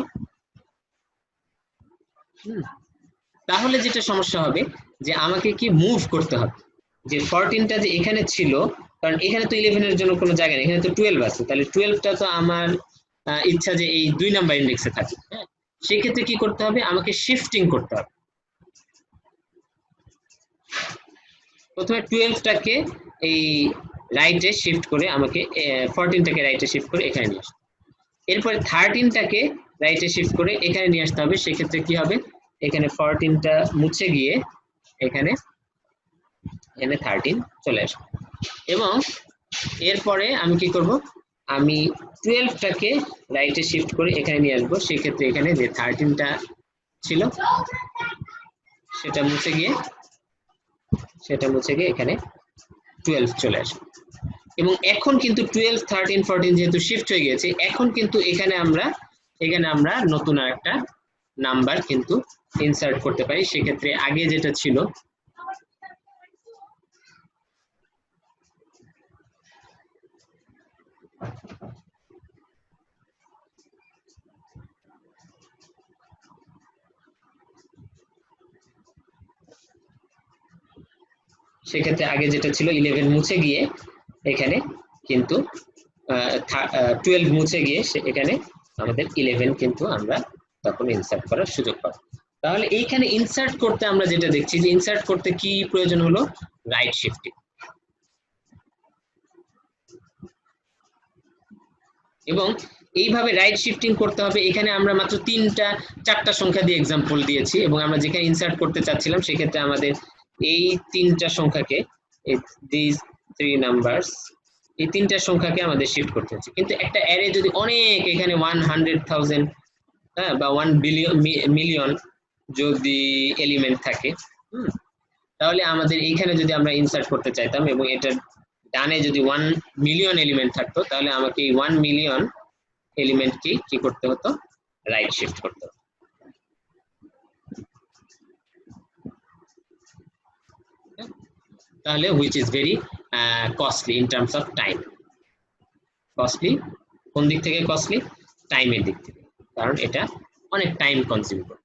S1: তাহলে যেটা সমস্যা হবে যে আমাকে কি মুভ করতে হবে, যে 14টা যে এখানে ছিল, কারণ এখানে তো 11 এর জন্য কোনো জায়গা নেই, এখানে তো 12 আছে, তাহলে 12টা তো আমার ইচ্ছা যে এই 2 নাম্বার ইন্ডেক্সে থাকে। হ্যাঁ, সেক্ষেত্রে কি করতে হবে, আমাকে শিফটিং করতে হবে। প্রথমে 12টাকে এই রাইটে শিফট করে, আমাকে 14টাকে রাইটে শিফট করে এখানে নিয়ে আসতে, এরপরে 13টাকে রাইটে শিফট করে এখানে নিয়ে আসতে হবে। সেক্ষেত্রে কি হবে, এখানে 14টা মুছে গিয়ে এখানে 13 চলে আসবে, এবং এরপরে আমি কি করব, আমি 12টাকে রাইটে শিফট করে এখানে নিয়ে আসবো। সেক্ষেত্রে এখানে যে 13টা ছিল সেটা মুছে গিয়ে এখানে 12 চলে আসবে, এবং এখন কিন্তু 12 13 14 যেহেতু শিফট হয়ে গেছে, এখন কিন্তু এখানে আমরা নতুন আরেকটা নাম্বার কিন্তু ইনসার্ট করতে পারি। সেক্ষেত্রে আগে যেটা ছিল সেক্ষেত্রে আগে যেটা ছিল 11 মুছে গিয়ে এখানে কিন্তু 12 মুছে গিয়ে এখানে আমাদের 11 কিন্তু আমরা তখন ইনসার্ট করার সুযোগ পাবো। তাহলে এইখানে ইনসার্ট করতে আমরা যেটা দেখছি যে ইনসার্ট করতে কি প্রয়োজন হলো, রাইট শিফটিং। এবং এইভাবে রাইট শিফটিং করতে হবে। এখানে আমরা মাত্র 4টা সংখ্যা দিয়ে এক্সাম্পল দিয়েছি এবং আমরা যেখানে ইনসার্ট করতে চাচ্ছিলাম সেক্ষেত্রে আমাদের এই 3টা সংখ্যাকে, these 3 numbers, এই 3টা সংখ্যাকে আমাদের শিফট করতে হচ্ছে। কিন্তু একটা অ্যারে যদি অনেক, এখানে 100,000 হ্যাঁ বা 1 মিলিয়ন যদি এলিমেন্ট থাকে, তাহলে আমাদের এইখানে যদি আমরা ইনসার্ট করতে চাইতাম এবং এটার ডানে যদি 1 মিলিয়ন এলিমেন্ট থাকতো, তাহলে আমাকে এই 1 মিলিয়ন এলিমেন্টকে কি করতে হতো, রাইট শিফট করতে হতো। তাহলে which is very costly in terms of time. Costly কোন দিক থেকে কস্টলি? টাইমের দিক থেকে, কারণ এটা অনেক টাইম কনজিউম করে।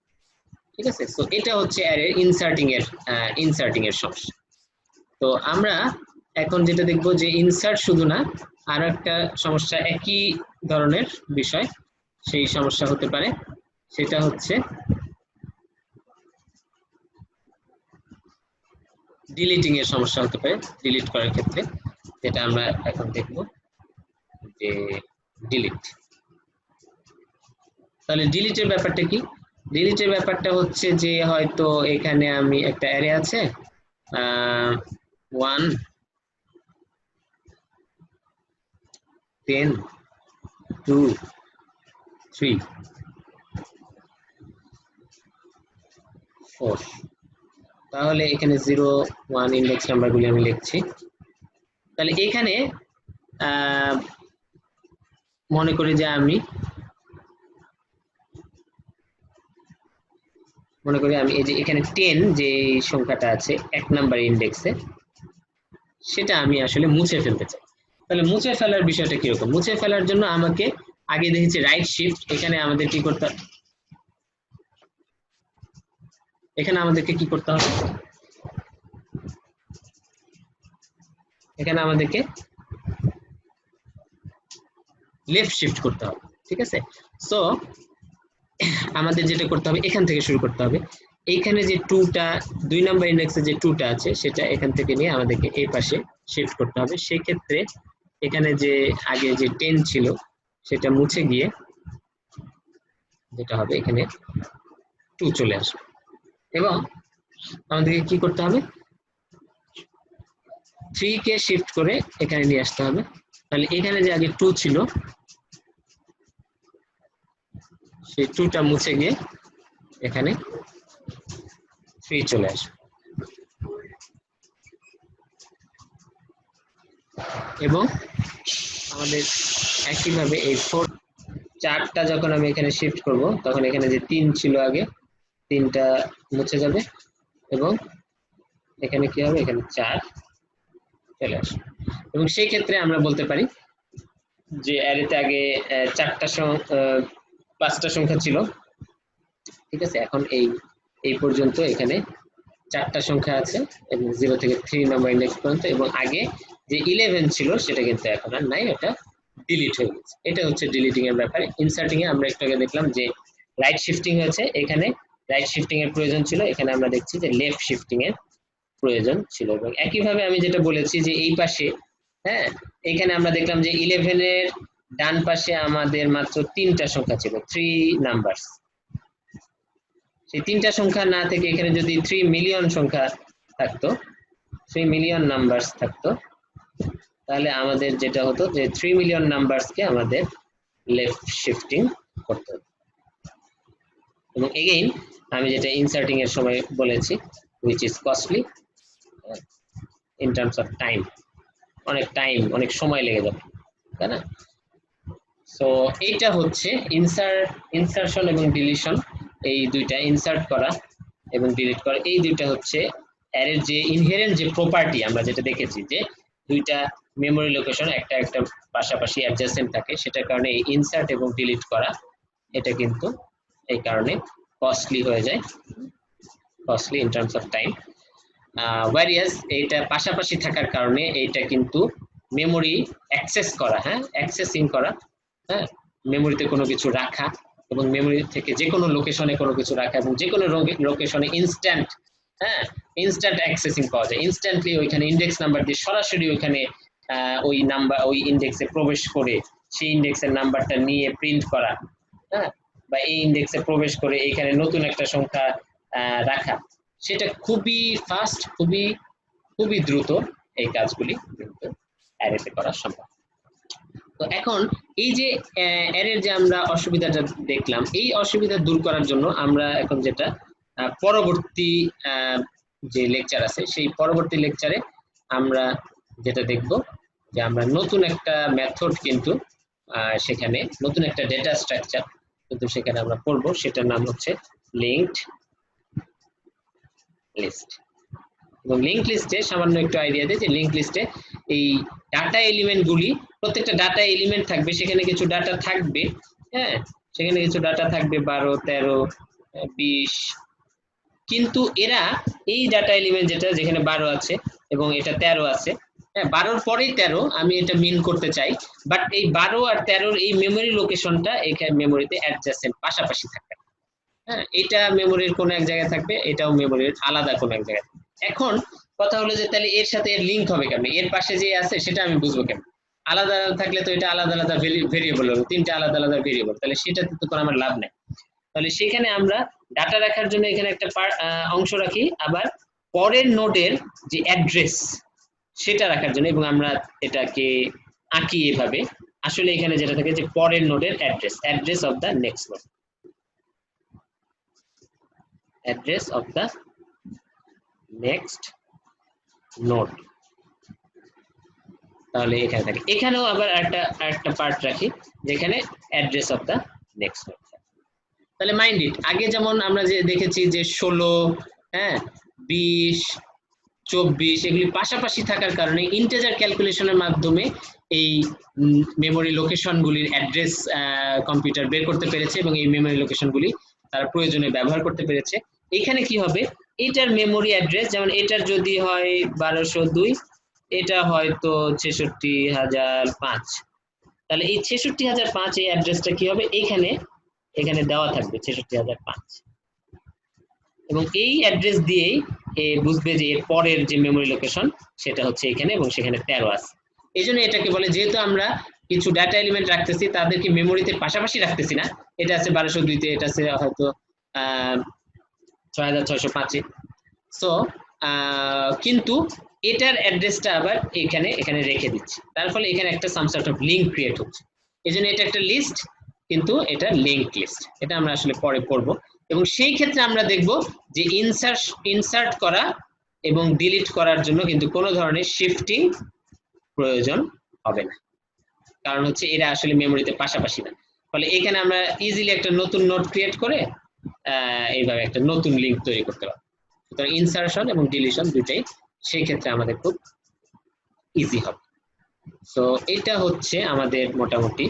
S1: ঠিক আছে, সো এটা হচ্ছে অ্যারে ইনসার্টিং এর সমস্যা। তো আমরা এখন যেটা দেখবো যে ইনসার্ট শুধু না, আরো একটা সমস্যা একই ধরনের বিষয়, সেই সমস্যা হতে পারে, সেটা হচ্ছে ডিলিটিং এর সমস্যা হতে পারে, ডিলিট করার ক্ষেত্রে, যেটা আমরা এখন দেখব যে ডিলিট। তাহলে ডিলিটের ব্যাপারটা কি? ডিলিটের ব্যাপারটা হচ্ছে যে হয়তো এখানে আমি একটা অ্যারে আছে 1 10 2 3 4, তাহলে এখানে 0 1 ইন্ডেক্স নাম্বারগুলি আমি লিখছি। তাহলে এখানে মনে করি যে আমি এই যে এখানে 10 যে সংখ্যাটা আছে 1 নাম্বার ইন্ডেক্সে, সেটা আমি আসলে মুছে ফেলতে চাই। তাহলে মুছে ফেলার বিষয়টা কিরকম? মুছে ফেলার জন্য আমাকে আগে দেখেছি রাইট শিফট, এখানে আমাদের কি করতে হবে, এখানে আমাদেরকে কি করতে হবে, এখানে আমাদেরকে লেফট শিফট করতে হবে। ঠিক আছে, সো আমাদের যেটা করতে হবে এখান থেকে শুরু করতে হবে। এইখানে যে 2টা 2 নাম্বার ইন্ডেক্সে যে 2টা আছে সেটা এখান থেকে নিয়ে আমাদেরকে এই পাশে শিফট করতে হবে। সেই ক্ষেত্রে এখানে যে আগে যে 10 ছিল সেটা মুছে গিয়ে যেটা হবে এখানে 2 চলে আসবে এবং আমাদেরকে কি করতে হবে, 3 কে শিফট করে এখানে নিয়ে আসতে হবে। তাহলে এখানে যে আগে 2 ছিল সেই 2টা মুছে গিয়ে এখানে 3 চলে আসবে এবং আমাদের একইভাবে এই 4টা যখন আমি এখানে শিফট করব তখন এখানে যে 3 ছিল আগে 3টা মুছে যাবে এবং এখানে কি হবে, এখানে 4 চলে আসবে। এবং সেই ক্ষেত্রে আমরা বলতে পারি যে অ্যারেতে আগে 5টা সংখ্যা ছিল, ঠিক আছে, এখন এই পর্যন্ত এখানে 4টা সংখ্যা আছে এবং 0 থেকে 3 নাম্বার ইন্ডেক্স পর্যন্ত, এবং আগে যে 11 ছিল সেটা কিন্তু এখন আর নাই, এটা ডিলিট হয়ে গেছে। এটা হচ্ছে ডিলিটিং এর ব্যাপার। ইনসার্টিং এ আমরা একটু আগে দেখলাম যে রাইট শিফটিং হয়েছে, এখানে রাইট শিফটিং এর প্রয়োজন ছিল, এখানে আমরা দেখছি যে লেফট শিফটিং এর প্রয়োজন ছিল। এবং একইভাবে আমি যেটা বলেছি যে এই পাশে, হ্যাঁ, এখানে আমরা দেখলাম যে 11 এর ডান পাশে আমাদের মাত্র 3টা সংখ্যা ছিল, 3 নাম্বারস। সেই 3টা সংখ্যা না থেকে এখানে যদি 3 মিলিয়ন সংখ্যা থাকতো, 3 মিলিয়ন নাম্বারস থাকতো, তাহলে আমাদের যেটা হতো যে 3 মিলিয়ন নাম্বারসকে আমাদের লেফট শিফটিং করতে হতো। এবং এগেইন আমি যেটা ইনসার্টিং এর সময় বলেছি, which is costly in terms of time, অনেক সময় লেগে যাবে, তাই না? সো এইটা হচ্ছে ইনসারশন এবং ডিলিশন, এই দুইটা ইনসার্ট করা এবং ডিলিট করা, এই দুইটা হচ্ছে অ্যারের যে ইনহেরেন্ট যে প্রপার্টি আমরা যেটা দেখেছি যে দুইটা মেমোরি লোকেশন একটা পাশাপাশি অ্যাডজাসেন্ট থাকে, সেটার কারণে এই ইনসার্ট এবং ডিলিট করা এটা কিন্তু এই কারণে কস্টলি হয়ে যায়, costly in terms of time. ওয়ারিয়াস এইটা পাশাপাশি থাকার কারণে এইটা কিন্তু মেমোরি অ্যাক্সেস করা, হ্যাঁ, অ্যাক্সেসিং করা, হ্যাঁ, মেমোরিতে কোনো কিছু রাখা এবং মেমোরি থেকে যে কোনো লোকেশনে কোনো কিছু রাখা এবং যে কোনো লোকেশনে ইনস্ট্যান্ট, হ্যাঁ, ইনস্ট্যান্ট অ্যাক্সেসিং পাওয়া যায়, ইনস্ট্যান্টলি ওইখানে ইন্ডেক্স নাম্বার দিয়ে সরাসরি ওইখানে ওই নাম্বার ওই ইন্ডেক্সে প্রবেশ করে সেই ইন্ডেক্সের নাম্বারটা নিয়ে প্রিন্ট করা, হ্যাঁ, বা এই ইন্ডেক্সে প্রবেশ করে এখানে নতুন একটা সংখ্যা রাখা, সেটা খুবই ফাস্ট, খুবই খুবই দ্রুত এই কাজগুলি কিন্তু অ্যারেতে করা সম্ভব। তো এখন এই যে অ্যারের যে আমরা অসুবিধাটা দেখলাম, এই অসুবিধা দূর করার জন্য আমরা এখন যেটা পরবর্তী যে লেকচার আছে সেই পরবর্তী লেকচারে আমরা যেটা দেখব যে আমরা নতুন একটা মেথড কিন্তু সেখানে নতুন একটা ডেটা স্ট্রাকচার কিন্তু সেখানে আমরা পড়বো, সেটার নাম হচ্ছে লিঙ্কড লিস্ট। এবং লিঙ্ক লিস্টে সামান্য একটু আইডিয়া দেয় যে লিঙ্ক লিস্টে এই ডাটা এলিমেন্ট গুলি, প্রত্যেকটা ডাটা এলিমেন্ট থাকবে, সেখানে কিছু ডাটা থাকবে, হ্যাঁ, সেখানে কিছু ডাটা থাকবে 12, 13, 20, কিন্তু এরা এই ডাটা এলিমেন্ট যেটা যেখানে 12 আছে এবং এটা 13 আছে, হ্যাঁ, 12-র পরেই 13 আমি এটা মিন করতে চাই, বাট এই 12 আর 13-র এই মেমোরি লোকেশনটা এখানে মেমোরিতে অ্যাডজাসেন্ট পাশাপাশি থাকবে, হ্যাঁ, এটা মেমোরির কোন এক জায়গায় থাকবে, এটাও মেমোরির আলাদা কোন এক জায়গায়। এখন কথা হলো যে তাহলে এর সাথে এর লিঙ্ক হবে কেমন, এর পাশে যে আছে সেটা আমি বুঝবো কেমন, আলাদা আলাদা থাকলে তো এটা আলাদা আলাদা ভেরিয়েবল হবে, তিনটা আলাদা আলাদা ভেরিয়েবল, তাহলে সেটাতে তো কোনো আমার লাভ নাই। তাহলে সেখানে আমরা ডাটা রাখার জন্য এখানে একটা অংশ রাখি, আবার পরের নোডের যে অ্যাড্রেস সেটা রাখার জন্য, এবং আমরা এটাকে আঁকি এভাবে, আসলে এখানে যেটা থাকে যে পরের নোডের address, address of the next node, address of the next node, তাহলে এখানে থাকে। এখানেও আবার একটা পার্ট রাখি যেখানে address of the next node. তাহলে মাইন্ড ইট, আগে যেমন আমরা যে দেখেছি যে 16, হ্যাঁ, 20, 24 এগুলি পাশাপাশি থাকার কারণে ইন্টিজার ক্যালকুলেশনের মাধ্যমে এই মেমোরি লোকেশনগুলির অ্যাড্রেস কম্পিউটার বের করতে পেরেছে এবং এই মেমোরি লোকেশনগুলি তারা প্রয়োজনে ব্যবহার করতে পেরেছে। এখানে কি হবে, এটার মেমোরি অ্যাড্রেস যেমন এটার যদি হয় 1202, এটা হয়তো 66005, তাহলে এই 66005 এই অ্যাড্রেসটা কি হবে, এখানে দেওয়া থাকবে 66005, এবং এই অ্যাড্রেস দিয়েই বুঝবে যে এর পরের যে মেমোরি লোকেশন সেটা হচ্ছে এখানে এবং সেখানে 13 আছে। এই জন্য এটাকে বলে, যেহেতু আমরা কিছু ডাটা এলিমেন্ট রাখতেছি তাদেরকে মেমোরিতে পাশাপাশি রাখতেছি না, এটা আছে 1202-তে, এটা আছে হয়তো 6605-এ, সো কিন্তু এটার অ্যাড্রেসটা আবার এখানে রেখে দিচ্ছি, তার ফলে এখানে একটা some sort of link create হচ্ছে। এই জন্য এটা একটা লিস্ট, কিন্তু এটা লিঙ্ক লিস্ট, এটা আমরা আসলে পরে পড়বো। এবং সেই ক্ষেত্রে আমরা দেখব যে ইনসার্ট করা এবং ডিলিট করার জন্য কিন্তু কোনো ধরনের শিফটিং প্রয়োজন হবে না, কারণ হচ্ছে এরা আসলে মেমোরিতে পাশাপাশি না, ফলে এখানে আমরা ইজিলি একটা নতুন নোড ক্রিয়েট করে এইভাবে একটা নতুন লিঙ্ক তৈরি করতে পারবো। সুতরাং ইনসার্শন এবং ডিলিশন দুটাই সেই ক্ষেত্রে আমাদের খুব ইজি হবে। সো এটা হচ্ছে আমাদের মোটামুটি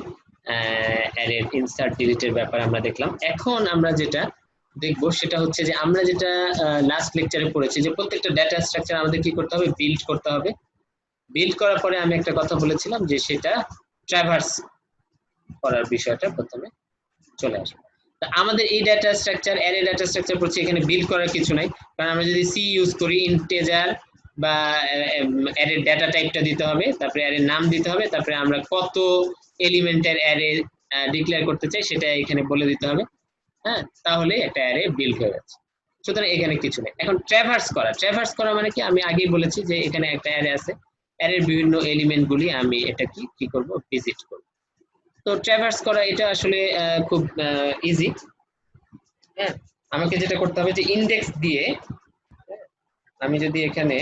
S1: অ্যারের ইনসার্ট ডিলিটের ব্যাপারে আমরা দেখলাম। এখন আমরা যেটা দেখবো সেটা হচ্ছে যে আমরা যেটা লাস্ট লেকচারে পড়েছি যে প্রত্যেকটা ডেটা স্ট্রাকচার আমাদের কি করতে হবে, বিল্ড করতে হবে। বিল্ড করার পরে আমি একটা কথা বলেছিলাম যে সেটা ট্র্যাভার্স করার বিষয়টা প্রথমে চলে আসবে। তা আমাদের এই data structure, array data structure পড়ছি, এখানে বিল্ড করার কিছু নাই, কারণ আমরা যদি সি ইউজ করি ইন্টিজার বা অ্যারে ডেটা টাইপটা দিতে হবে, তারপরে অ্যারে নাম দিতে হবে, তারপরে আমরা কত এলিমেন্টের অ্যারে ডিক্লেয়ার করতে চাই সেটা এখানে বলে দিতে হবে, হ্যাঁ, তাহলে একটা অ্যারে বিল্ড হয়ে যাচ্ছে। সুতরাং এখানে কিছু নেই। এখন ট্র্যাভার্স করা মানে কি, আমি আগেই বলেছি যে এখানে একটা অ্যারে আছে, অ্যারের বিভিন্ন এলিমেন্ট গুলি আমি এটা কি করব, ভিজিট করব। তো ট্র্যাভার্স করা এটা আসলে খুব ইজি। হ্যাঁ, আমাকে যেটা করতে হবে যে ইন্ডেক্স দিয়ে আমি যদি এখানে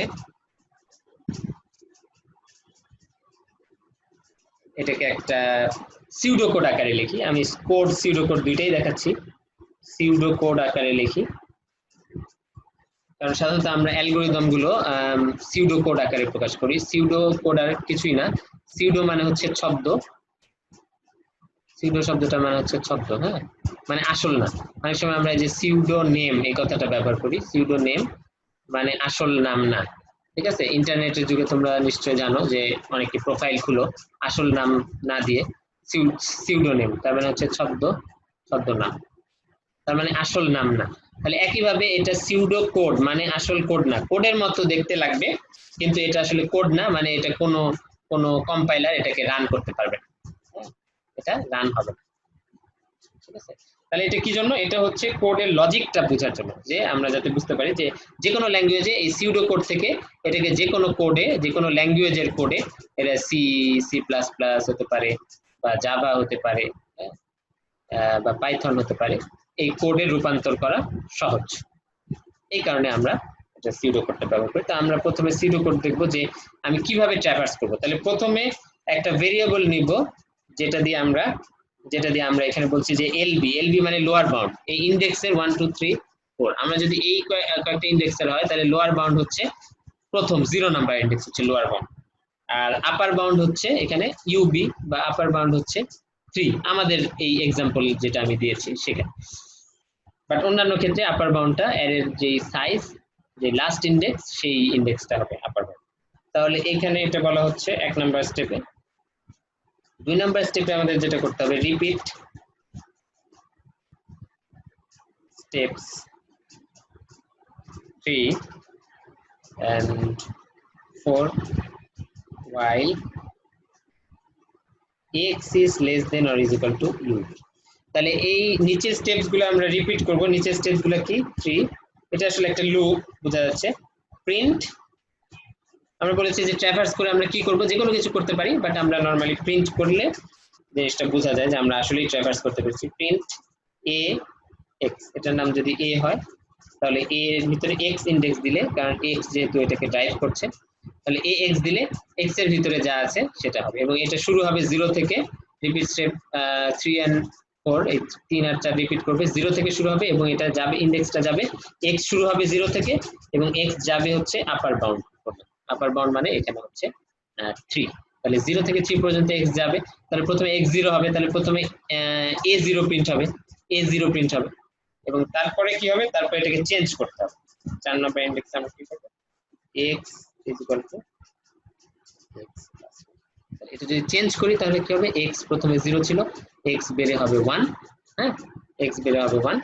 S1: এটাকে একটা সিউডো কোড আকারে লিখি, আমি কোড সিউডো কোড দুইটাই দেখাচ্ছি, সিউডো কোড আকারে লিখি, কারণ সাধারণত আমরা অ্যালগরিদম গুলো সিউডো কোড আকারে প্রকাশ করি। সিউডো কোড আর কিছুই না, সিউডো মানে হচ্ছে ছদ্ম, সিউডো শব্দটা মানে হচ্ছে ছদ্ম, হ্যাঁ, মানে আসল না। অনেক সময় আমরা যে সিউডো নেম এই কথাটা ব্যবহার করি, সিউডো নেম মানে আসল নাম না, ঠিক আছে, ইন্টারনেটের যুগে তোমরা নিশ্চয় জানো যে অনেকে প্রোফাইল খুলো আসল নাম না দিয়ে, সিউডোনেম, তার মানে হচ্ছে ছদ্মনাম, তার মানে আসল নাম না। তাহলে একইভাবে এটা সিউডো কোড, মানে আসল কোড না, কোডের মতো দেখতে লাগবে কিন্তু এটা আসলে কোড না, মানে এটা কোনো কম্পাইলার এটাকে রান করতে পারবে না, এটা রান হবে না। ঠিক আছে, তাহলে এটা কি জন্য? এটা হচ্ছে কোডের লজিকটা বোঝার জন্য, যে আমরা যাতে বুঝতে পারি যে কোনো ল্যাঙ্গুয়েজে এই সিউডো কোড থেকে এটাকে যে কোনো কোডে, যে কোনো ল্যাঙ্গুয়েজের কোডে, এটা সি প্লাস প্লাস হতে পারে বা জাভা হতে পারে বা পাইথন হতে পারে, এই কোডে রূপান্তর করা সহজ। এই কারণে আমরা এটা সিউডো কোডটা ব্যবহার করি। তো আমরা প্রথমে সিউডো কোড দেখবো যে আমি কিভাবে ট্র্যাভার্স করব। তাহলে প্রথমে একটা ভেরিয়েবল নিব যেটা দিয়ে আমরা এখানে বলছি যে এলবি মানে লোয়ার বাউন্ড, এই ইন্ডেক্সের 1 2 3 4, আমরা যদি এই কয়েকটা ইন্ডেক্সের হয় তাহলে লোয়ার বাউন্ড হচ্ছে প্রথম 0 নাম্বার ইন্ডেক্স হচ্ছে লোয়ার বাউন্ড, আর আপার বাউন্ড হচ্ছে এখানে ইউবি বা আপার বাউন্ড হচ্ছে 3, আমাদের এই এক্সাম্পল যেটা আমি দিয়েছি সেখানে। বাট অন্যান্য ক্ষেত্রে আপার বাউন্ডটা অ্যারের যে সাইজ, যে লাস্ট ইন্ডেক্স, সেই ইন্ডেক্সটা হবে আপার বাউন্ড। তাহলে এখানে এটা বলা হচ্ছে 1 নাম্বার স্টেপে। 2 নাম্বার স্টেপে আমাদের যেটা করতে হবে, repeat steps 3 and 4 while x is less than or is equal to u। তাহলে এই নিচের স্টেপস গুলো আমরা রিপিট করব। নিচের স্টেপস গুলো কি? 3, এটা আসলে একটা লুপ বোঝা যাচ্ছে। প্রিন্ট, আমরা বলেছি যে ট্র্যাভার্স করে আমরা কি করব, যে কোনো কিছু করতে পারি, বাট আমরা নরমালি প্রিন্ট করলে জিনিসটা বোঝা যায় যে আমরা আসলেই ট্র্যাভার্স করতে পেরেছি। প্রিন্ট এ এক্স, এটার নাম যদি এ হয় তাহলে এ এর ভিতরে এক্স ইন্ডেক্স দিলে, কারণ এক্স যেহেতু এটাকে ড্রাইভ করছে, তাহলে এ এক্স দিলে এক্স এর ভিতরে যা আছে সেটা হবে, এবং এটা শুরু হবে 0 থেকে। রিপিট স্টেপ 3 and 4, এই 3 আর 4 রিপিট করবে, 0 থেকে শুরু হবে এবং এটা যাবে, ইন্ডেক্সটা যাবে, এক্স শুরু হবে 0 থেকে এবং এক্স যাবে হচ্ছে আপার বাউন্ড। আপার বাউন্ড মানে এখানে হচ্ছে 3, তাহলে 0 থেকে 3 পর্যন্ত এক্স যাবে, তাহলে প্রথমে এক্স 0 হবে, তাহলে প্রথমে এ 0 প্রিন্ট হবে, এবং তারপরে কি হবে, তারপরে এটাকে চেঞ্জ করতে হবে। 4 নম্বর ইন্ডেক্সে আমরা কি করব, x ইকুয়াল টু x, এটা যদি চেঞ্জ করি তাহলে কি হবে, x প্রথমে 0 ছিল, x বেড়ে হবে 1, হ্যাঁ, x বেড়ে হবে 1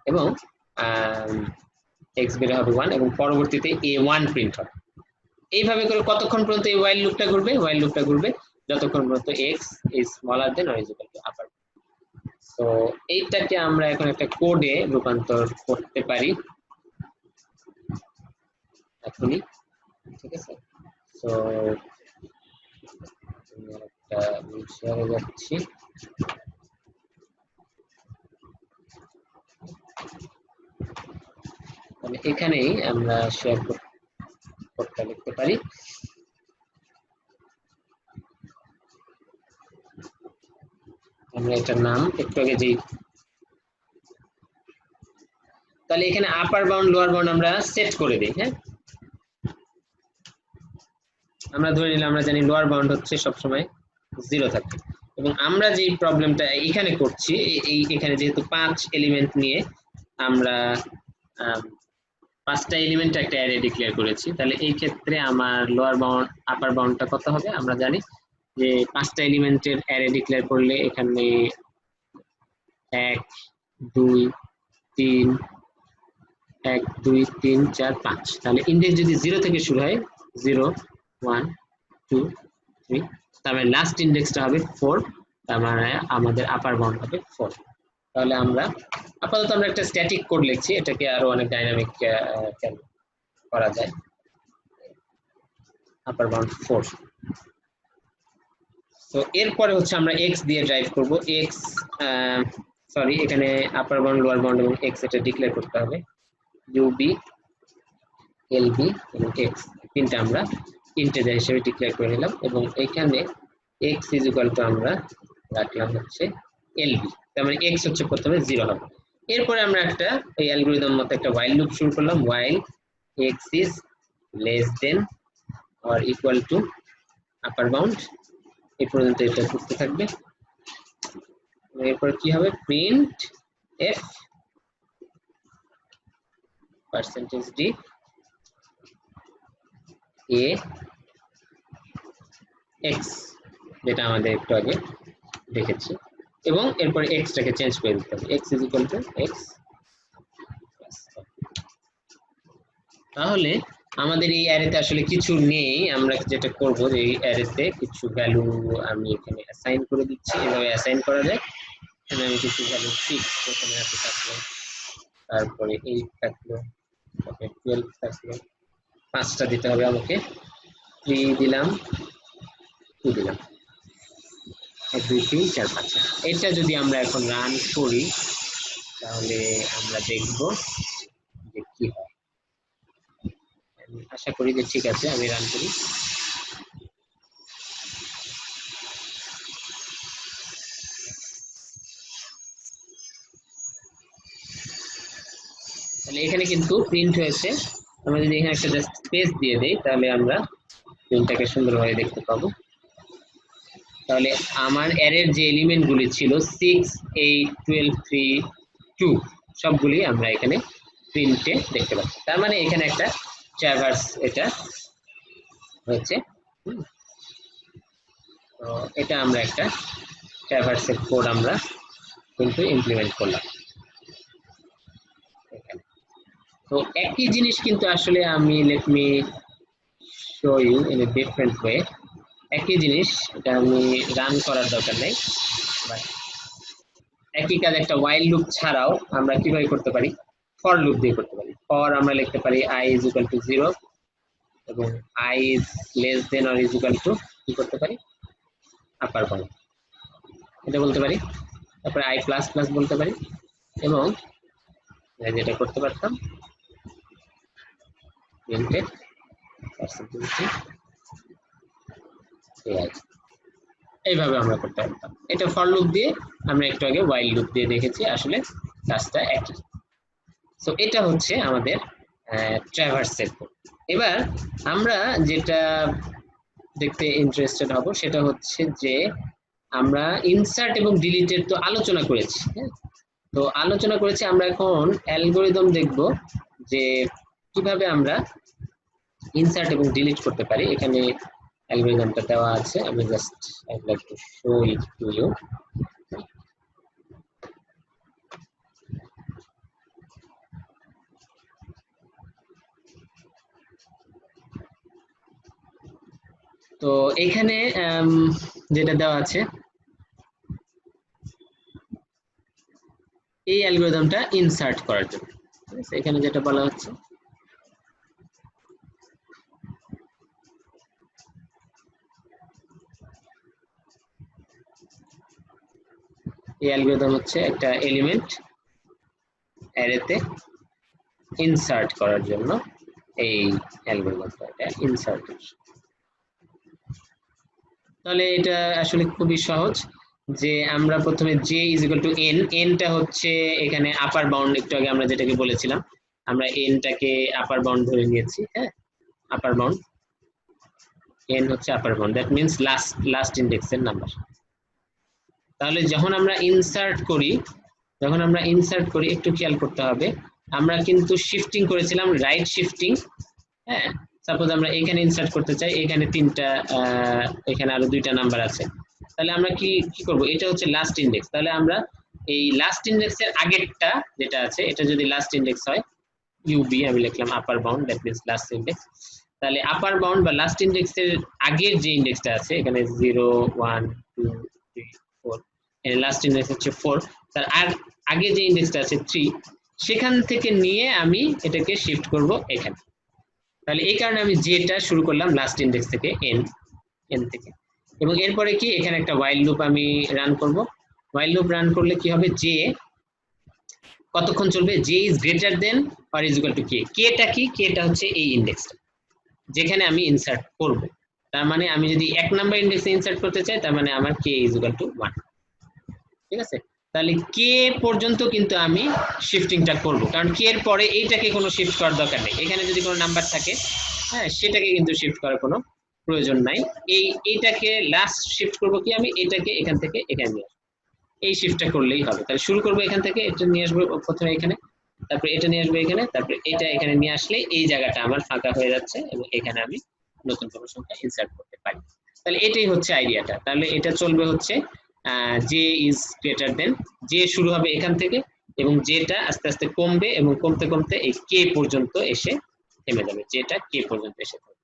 S1: এবং x বেড়ে হবে 1 এবং পরবর্তীতে a1 প্রিন্ট হবে। এইভাবে করে কতক্ষণ পর্যন্ত এই while লুপটা ঘুরবে? while লুপটা ঘুরবে যতক্ষণ পর্যন্ত x is smaller than or is equal to upper। তো এইটাকে আমরা এখন একটা কোডে রূপান্তর করতে পারি এখনই, ঠিক আছে। তো একটা শেয়ারে যাচ্ছি, মানে এখানেই আমরা শেয়ার কোডটা লিখতে পারি। আমরা এটার নাম একটু আগে যেই, তাহলে এখানে আপার বাউন্ড লোয়ার বাউন্ড আমরা সেট করে দিই। হ্যাঁ, আমরা ধরে নিলাম, আমরা জানি লোয়ার বাউন্ড হচ্ছে সবসময় 0 থাকে, এবং আমরা যে প্রবলেমটা এখানে করছি, এখানে যেহেতু 5 এলিমেন্ট নিয়ে আমরা 5টা এলিমেন্ট একটা অ্যারে ডিক্লেয়ার করেছি, তাহলে এই ক্ষেত্রে আমার লোয়ার বাউন্ড আপার বাউন্ডটা কত হবে? আমরা জানি যে 5টা এলিমেন্টের অ্যারে ডিক্লেয়ার করলে এখানে 1 2 3 1 2 3 4 5, তাহলে ইন্ডেক্স যদি 0 থেকে শুরু হয় 0 1 2 3, তার মানে লাস্ট ইন্ডেক্সটা হবে 4, তার মানে আমাদের আপার বাউন্ড হবে 4। তাহলে আমরা আপাতত আমরা একটা স্ট্যাটিক কোড লিখছি, এটাকে আরো অনেক ডাইনামিক করা যায়। আপার বাউন্ড 4। তো এরপরে হচ্ছে আমরা x দিয়ে ড্রাইভ করব। x সরি, এখানে আপার বাউন্ড লোয়ার বাউন্ড এবং x এটা ডিক্লেয়ার করতে হবে, ub lb এবং x তিনটা আমরা ইন্টিজার হিসেবে ডিক্লেয়ার করে নিলাম, এবং এখানে x ইজ ইকুয়াল টু আমরা রাখলাম হচ্ছে lb, তার মানে x হচ্ছে প্রথমে 0 হবে। এরপরে আমরা একটা এই অ্যালগরিদম মতো একটা while লুপ শুরু করলাম, while x is less than or equal to upper bound, এই পর্যন্ত এটা ঘুরতে থাকবে। এরপর কি হবে, প্রিন্ট f %d এ এক্স, যেটা আমাদের একটু আগে দেখেছি, এবং এরপরে এক্সটাকে চেঞ্জ করে দিতে হবে, x is equal two x. তাহলে আমাদের এই অ্যারেতে আসলে কিছু নেই, আমরা যেটা করব যে এই অ্যারেতে কিছু ভ্যালু আমি এখানে অ্যাসাইন করে দিচ্ছি, এভাবে অ্যাসাইন করা যায়। এখানে আমি কিছু ভ্যালু 6 প্রথমে আছে থাকলো, তারপরে 8 থাকলো, তারপরে 12 থাকলো, 5টা দিতে হবে আমাকে, 3 দিলাম, 2 দিলাম, 1 2 3 4 5। এটা যদি আমরা এখন রান করি তাহলে আমরা দেখব যে কি হয়। আমি আশা করি যে ঠিক আছে, আমি রান করি। তাহলে এখানে কিন্তু প্রিন্ট হয়েছে। আমরা যদি এখানে একটা জাস্ট স্পেস দিয়ে দেই তাহলে আমরা প্রিন্টটাকে সুন্দরভাবে দেখতে পাবো। তাহলে আমার অ্যারের যে এলিমেন্টগুলি ছিল 6 8 12 3 2 সবগুলি আমরা এখানে প্রিন্টে দেখতে পাচ্ছি। তার মানে এখানে একটা ট্র্যাভার্স এটা হয়েছে। তো এটা আমরা একটা ট্র্যাভার্সের কোড আমরা কিন্তু ইমপ্লিমেন্ট করলাম এখানে। তো একই জিনিস কিন্তু আসলে আমি let me show you in a different way. একই জিনিস, এটা আমি রান করার দরকার নেই, বাট একই কাজ একটা ওয়াইল লুপ ছাড়াও আমরা কিভাবে করতে পারি, ফর লুপ দিয়ে করতে পারি। ফর আমরা লিখতে পারি i ইজ ইকুয়াল টু 0 এবং i is less than or is equal two কি করতে পারি, আপার বাউন্ড এটা বলতে পারি, তারপরে i প্লাস প্লাস বলতে পারি, এবং যেটা করতে পারতাম প্রিন্টে পার্সেন্টেজ ai, এইভাবে আমরা করতে পারতাম। এটা ফর লুপ দিয়ে, আমরা একটু আগে ওয়াইল লুপ দিয়ে দেখেছি, আসলে কাজটা একই। সো এটা হচ্ছে আমাদের ট্র্যাভার্সের কোড। এবার আমরা যেটা দেখতে ইন্টারেস্টেড হব সেটা হচ্ছে যে আমরা ইনসার্ট এবং ডিলিটের তো আলোচনা করেছি, হ্যাঁ? তো আলোচনা করেছি, আমরা এখন অ্যালগরিদম দেখব যে কিভাবে আমরা ইনসার্ট এবং ডিলিট করতে পারি। এখানে অ্যালগরিদমটা দেওয়া আছে, আমি just I would like to show it to you. তো এখানে যেটা দেওয়া আছে, এই অ্যালগরিদমটা ইনসার্ট করার জন্য, ঠিক আছে? এখানে যেটা বলা হচ্ছে এই অ্যালগরিদম হচ্ছে একটা এলিমেন্ট অ্যারেতে ইনসার্ট করার জন্য এই অ্যালগরিদমটা, এটা ইনসার্টের। তাহলে এটা আসলে খুবই সহজ, যে আমরা প্রথমে j is equal two n, nটা হচ্ছে এখানে আপার বাউন্ড, একটু আগে আমরা যেটাকে বলেছিলাম, আমরা nটাকে আপার বাউন্ড ধরে নিয়েছি, হ্যাঁ, আপার বাউন্ড, n হচ্ছে upper bound, that means last ইন্ডেক্সের নাম্বার। তাহলে যখন আমরা ইনসার্ট করি, একটু খেয়াল করতে হবে, আমরা কিন্তু শিফটিং করেছিলাম, রাইট শিফটিং, হ্যাঁ। সাপোজ আমরা এখানে ইনসার্ট করতে চাই, এখানে 3টা, এখানে আরো 2টা নাম্বার আছে, তাহলে আমরা কি করব, এটা হচ্ছে লাস্ট ইন্ডেক্স, তাহলে আমরা এই লাস্ট ইন্ডেক্সের আগেরটা যেটা আছে, এটা যদি লাস্ট ইন্ডেক্স হয়, ইউবি আমি লিখলাম আপার bound, that means last index. তাহলে আপার বাউন্ড বা লাস্ট ইন্ডেক্সের আগের যে ইন্ডেক্সটা আছে, এখানে 0 1 2 3 4, এর লাস্ট ইন্ডেক্স হচ্ছে 4, তার আগে যে ইন্ডেক্সটা আছে 3, সেখান থেকে নিয়ে আমি এটাকে শিফট করব এখানে। তাহলে এই কারণে আমি যেটা শুরু করলাম লাস্ট ইন্ডেক্স থেকে, n থেকে, এবং এরপরে কি এখানে একটা ওয়াইল লুপ আমি রান করব। ওয়াইল লুপ রান করলে কি হবে, যে কতক্ষণ চলবে, যে is greater than or is equal to k. কেটা কি, কেটা হচ্ছে এই ইন্ডেক্সটা যেখানে আমি ইনসার্ট করব। তার মানে আমি যদি 1 নাম্বার ইন্ডেক্সে ইনসার্ট করতে চাই, তার মানে আমার কে ইজ ইকুয়াল টু 1, ঠিক আছে? তাহলে কে পর্যন্ত কিন্তু আমি শিফটিংটা করব, কারণ কে এর পরে এইটাকে কোনো শিফট করার দরকার নেই। এখানে যদি কোনো নাম্বার থাকে, হ্যাঁ, সেটাকে কিন্তু শিফট করার কোনো প্রয়োজন নাই। এইটাকে লাস্ট শিফট করব কি, আমি এটাকে এখান থেকে এখানে নিয়ে আসবো, এই শিফটটা করলেই হবে। তাহলে শুরু করব এখান থেকে, এটা নিয়ে আসবো প্রথমে এখানে, তারপরে এটা নিয়ে আসবো এখানে, তারপরে এটা এখানে নিয়ে আসলে এই জায়গাটা আমার ফাঁকা হয়ে যাচ্ছে, এবং এখানে আমি নতুন কোনো সংখ্যা ইনসার্ট করতে পারি। তাহলে এটাই হচ্ছে আইডিয়াটা। তাহলে এটা চলবে হচ্ছে J is greater then, J শুরু হবে এখান থেকে এবং যেটা আস্তে আস্তে কমবে এবং কমতে কমতে এই কে পর্যন্ত এসে থেমে যাবে, যেটা কে পর্যন্ত এসে থাকবে।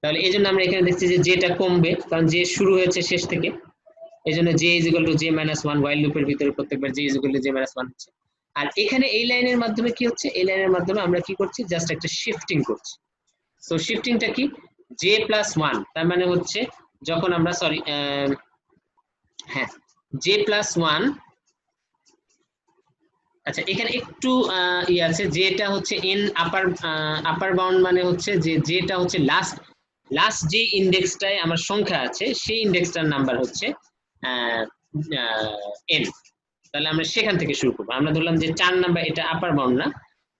S1: তাহলে এই জন্য আমরা এখানে দেখছি যে যেটা কমবে, কারণ যে শুরু হয়েছে শেষ থেকে, এই জন্য j is equal to j minus one, while লুপের ভিতরে প্রত্যেকবার j is equal to j minus one হচ্ছে। আর এখানে এই লাইনের মাধ্যমে কি হচ্ছে, এই লাইনের মাধ্যমে আমরা কি করছি, জাস্ট একটা শিফটিং করছি। সো শিফটিংটা কি, জে প্লাস ওয়ান, তার মানে হচ্ছে যখন আমরা সরি হ্যাঁ জে প্লাস ওয়ান, আচ্ছা এখানে একটু আছে, যেটা হচ্ছে এন আপার বাউন্ড, মানে হচ্ছে যে যেটা হচ্ছে লাস্ট যে ইন্ডেক্সটায় আমার সংখ্যা আছে সেই ইন্ডেক্সটার নাম্বার হচ্ছে এন। তাহলে আমরা সেখান থেকে শুরু করবো। আমরা ধরলাম যে 4 নাম্বার, এটা আপার বাউন্ড না,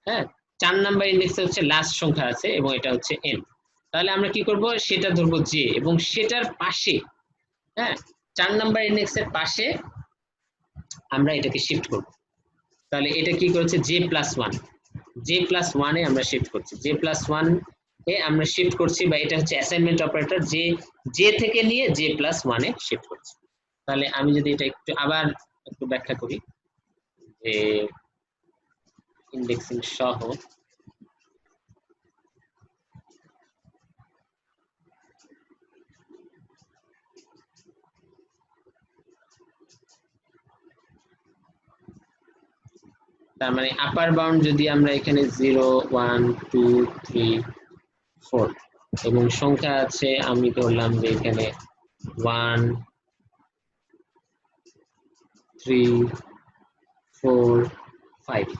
S1: হ্যাঁ 4 নাম্বার ইন্ডেক্সে হচ্ছে লাস্ট সংখ্যা আছে এবং এটা হচ্ছে এন। তাহলে আমরা কি করব, সেটা ধরবো জে এবং সেটার পাশে, হ্যাঁ 4 নাম্বার ইন্ডেক্সের পাশে আমরা এটাকে শিফট করব। তাহলে এটা কি করেছে, J plus one, J plus ওয়ানে আমরা শিফট করছি, জে প্লাস ওয়ান এ আমরা শিফট করছি, বা এটা হচ্ছে অ্যাসাইনমেন্ট অপারেটর, জে থেকে নিয়ে জে প্লাস ওয়ানে শিফট করছি। তাহলে আমি যদি এটা একটু আবার একটু ব্যাখ্যা করি, যে ইন্ডেক্সিং সহ তার মানে আপার বাউন্ড যদি আমরা এখানে 0 1 2 3 4 এবং সংখ্যা আছে, আমি ধরলাম যে এখানে 1 3 4 5,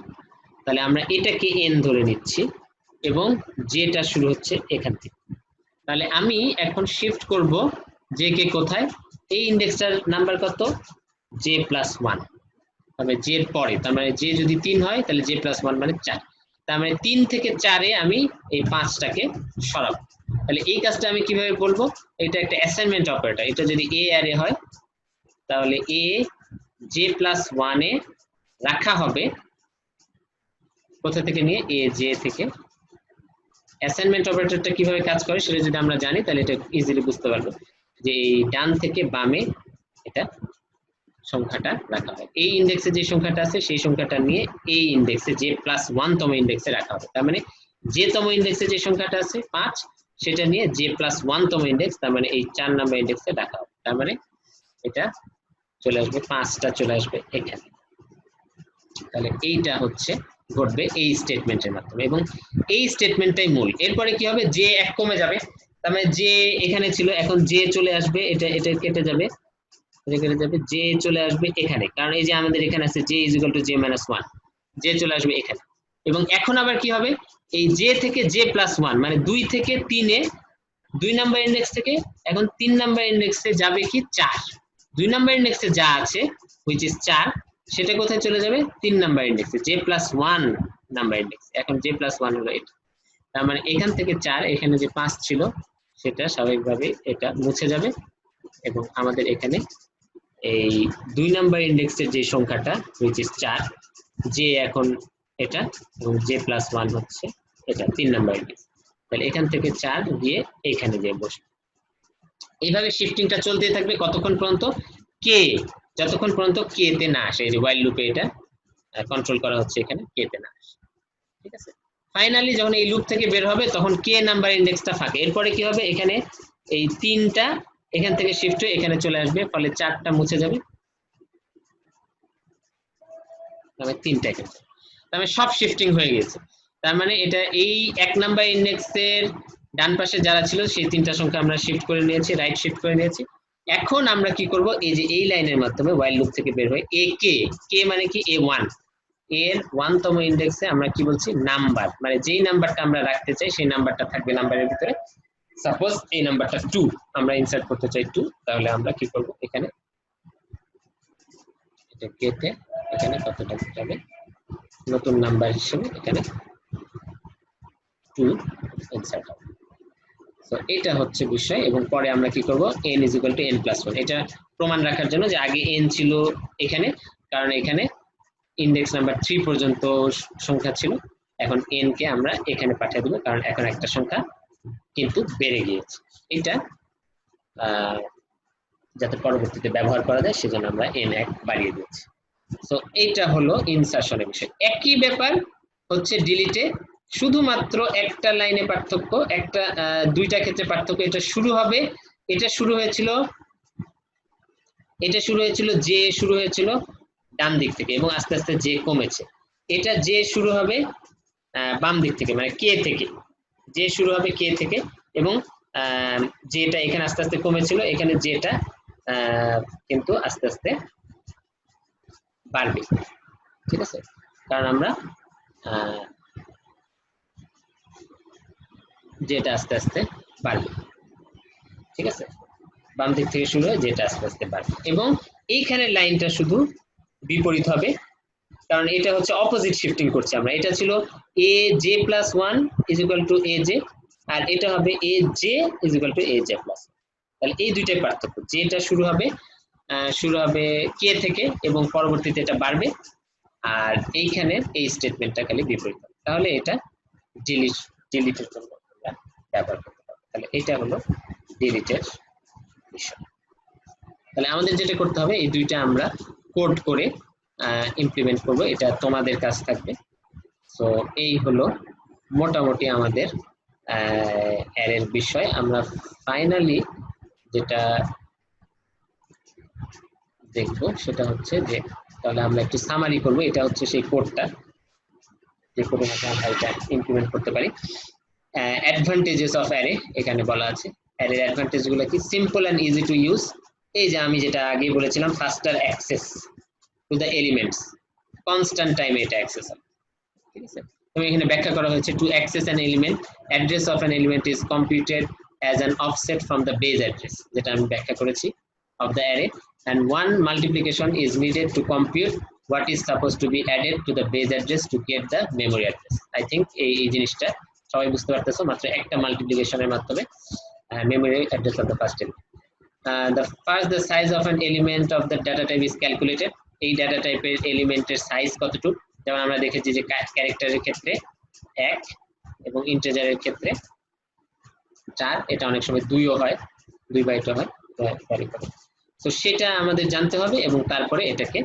S1: তাহলে আমরা এটাকে এন ধরে নিচ্ছি এবং যেটা শুরু হচ্ছে এখান থেকে। তাহলে আমি এখন শিফট করব জে কে কোথায়, এই ইন্ডেক্সটার নাম্বার কত, জে প্লাস ওয়ান, তবে জে এর পরে, তার মানে জে যদি 3 হয় তাহলে জে প্লাস ওয়ান মানে 4, তার মানে 3 থেকে 4 এ আমি এই 5টাকে সরাবো। তাহলে এই কাজটা আমি কিভাবে বলবো, এটা একটা অ্যাসাইনমেন্ট অপারেটর, এটা যদি এ অ্যারে হয় তাহলে এ জে প্লাস ওয়ানে রাখা হবে কোথা থেকে নিয়ে, এ জে থেকে। অ্যাসাইনমেন্ট অপারেটরটা কিভাবে কাজ করে সেটা যদি আমরা জানি তাহলে এটা ইজিলি বুঝতে পারবো, যে এই ডান থেকে বামে এটা সংখ্যাটা রাখা হয়, এই ইন্ডেক্সে যে সংখ্যাটা আছে সেই সংখ্যাটা নিয়ে এই ইন্ডেক্সে যে প্লাস ওয়ান তম ইন্ডেক্সে রাখা হবে। তার মানে যে তম ইন্ডেক্সে যে সংখ্যাটা আছে 5, সেটা নিয়ে যে প্লাস ওয়ান তম ইন্ডেক্স, তার মানে এই 4 নাম্বার ইন্ডেক্সে রাখা হবে। তার মানে এটা চলে আসবে 5টা চলে আসবে এখানে। তাহলে এইটা হচ্ছে ঘটবে এই স্টেটমেন্টের মাধ্যমে, এবং এই স্টেটমেন্টটাই মূল। এরপরে কি হবে, যে 1 কমে যাবে, তার মানে যে এখানে ছিল এখন যে চলে আসবে, এটা কেটে যাবে, এখানে যাবে, যে চলে আসবে এখানে, কারণ এই যে আমাদের এখানে আছে J is equal to j minus one, যে চলে আসবে এখানে। এবং এখন আবার কি হবে, এই জে থেকে জে প্লাস ওয়ান মানে 2 থেকে 3 এ 2 নাম্বার ইন্ডেক্স থেকে এখন 3 নাম্বার ইন্ডেক্সে যাবে কি 4, 2 নাম্বার ইন্ডেক্সে যা আছে হুইচ ইজ 4, সেটা কোথায় চলে যাবে 3 নাম্বার ইন্ডেক্সে, j plus one number index, এখন জে প্লাস ওয়ান হলো এটা। তার মানে এখান থেকে 4, এখানে যে 5 ছিল সেটা স্বাভাবিকভাবে এটা মুছে যাবে এবং আমাদের এখানে এই 2 নাম্বার ইন্ডেক্সের যে সংখ্যাটা হুইচ ইজ 4, যে এখন এটা এবং জে প্লাস ওয়ান হচ্ছে এটা 3 নাম্বার ইন্ডেক্স। তাহলে এখান থেকে 4 গিয়ে এখানে গিয়ে বসবে। এইভাবে শিফটিংটা চলতে থাকবে কতক্ষণ পর্যন্ত, কে যতক্ষণ পর্যন্ত কে তে না আসে, এই যে হোয়াইল লুপে এটা কন্ট্রোল করা হচ্ছে এখানে কে তে না আসে, ঠিক আছে। ফাইনালি যখন এই লুপ থেকে বের হবে তখন কে নাম্বার ইন্ডেক্সটা ফাঁকে, এরপরে কি হবে, এখানে এই 3টা এখান থেকে শিফট হয়ে এখানে চলে আসবে, ফলে 4টা মুছে যাবে, তাহলে 3টা এখানে, তার মানে সব শিফটিং হয়ে গেছে। তার মানে এটা এই 1 নাম্বার ইন্ডেক্সের ডান পাশে যারা ছিল সেই 3টা সংখ্যা আমরা শিফট করে নিয়েছি, রাইট শিফট করে নিয়েছি। এখন আমরা কি করব, এই যে এই লাইনের মাধ্যমে হোয়াইল লুপ থেকে বের হয়ে এ কে মানে কি a1, এর 1 তম ইন্ডেক্সে আমরা কি বলছি, নাম্বার, মানে যেই নাম্বারটা আমরা রাখতে চাই সেই নাম্বারটা থাকবে নাম্বারের ভিতরে। সাপোজ এই নাম্বারটা 2 আমরা ইনসার্ট করতে চাই 2, তাহলে আমরা কি করব, এখানে এটা কে তে এখানে কতটা যাবে, নতুন নাম্বার হিসেবে এখানে 2 ইনসার্ট হবে। তো এটা হচ্ছে বিষয়, এবং পরে আমরা কি করব, n = n+1, এটা প্রমাণ রাখার জন্য যে আগে n ছিল এখানে, কারণ এখানে ইন্ডেক্স নাম্বার 3 পর্যন্ত সংখ্যা ছিল, এখন n কে আমরা এখানে পাঠিয়ে দেব কারণ এখন একটা সংখ্যা কিন্তু বেড়ে গিয়েছে। এটা যাতে পরবর্তীতে ব্যবহার করা যায় সেজন্য আমরা n1 বাড়িয়ে দিচ্ছি। সো এইটা হলো ইনসারশনের বিষয়। একই ব্যাপার হচ্ছে ডিলিটে, শুধুমাত্র একটা লাইনে পার্থক্য, একটা দুইটা ক্ষেত্রে পার্থক্য। এটা শুরু হয়েছিল যে শুরু হয়েছিল ডান দিক থেকে এবং আস্তে আস্তে যে কমেছে। এটা যে শুরু হবে বাম দিক থেকে, মানে কে থেকে, যে শুরু হবে কে থেকে, এবং যেটা এখানে আস্তে আস্তে কমেছিল, এখানে যেটা কিন্তু আস্তে আস্তে বাড়বে। ঠিক আছে, কারণ আমরা যেটা আস্তে আস্তে বাড়বে। ঠিক আছে, বাম দিক থেকে শুরু হয়, যেটা আস্তে আস্তে বাড়বে। এবং এইখানে লাইনটা শুধু বিপরীত হবে, কারণ এটা হচ্ছে অপোজিট শিফটিং করছি আমরা। এটা ছিল a j plus one is equal to a j, আর এটা হবে a j is equal to a j plus. তাহলে এই দুইটাই পার্থক্য, যেটা শুরু হবে কে থেকে এবং পরবর্তীতে এটা বাড়বে, আর এইখানে এই স্টেটমেন্টটা খালি বিপরীত। তাহলে এটা ডিলিটের জন্য আমরা ব্যবহার করতে পারবো। তাহলে এটা হলো ডিলিটের বিষয়। তাহলে আমাদের যেটা করতে হবে, এই দুইটা আমরা কোড করে ইমপ্লিমেন্ট করব, এটা তোমাদের কাজ থাকবে। সো এই হলো মোটামুটি আমাদের অ্যারের বিষয়। আমরা ফাইনালি যেটা দেখবো সেটা হচ্ছে যে, তাহলে আমরা একটু সামারি করব। এটা হচ্ছে সেই কোডটা, যে কোডের মধ্যে আমরা এটা ইমপ্লিমেন্ট করতে পারি। অ্যাডভান্টেজেস অফ অ্যারে এখানে বলা আছে। অ্যারের অ্যাডভান্টেজ গুলো কি? Simple and easy to use. এই যে আমি যেটা আগে বলেছিলাম, ফাস্টার access to the elements, constant টাইমে এটা অ্যাক্সেস হয়। ঠিক আছে, এবং এখানে ব্যাখ্যা করা হয়েছে to access an element, address of an element is computed as an offset from the base address, যেটা আমি ব্যাখ্যা করেছি, of the array, and one multiplication is needed to compute what is supposed to be added to the base address to get the memory address. I think এই জিনিসটা সবাই বুঝতে পারতেছো, মাত্র একটা মাল্টিপ্লিকেশনের মাধ্যমে memory address of the first element. The size of an element of the data type is calculated. এই data টাইপের এলিমেন্টের সাইজ কতটুকু, যেমন আমরা দেখেছি যে ক্যারেক্টারের ক্ষেত্রে 1 এবং ইন্টিজারের ক্ষেত্রে 4, এটা অনেক সময় 2ও হয়, 2 বাইটও হয়। তো সেটা আমাদের জানতে হবে, এবং তারপরে এটাকে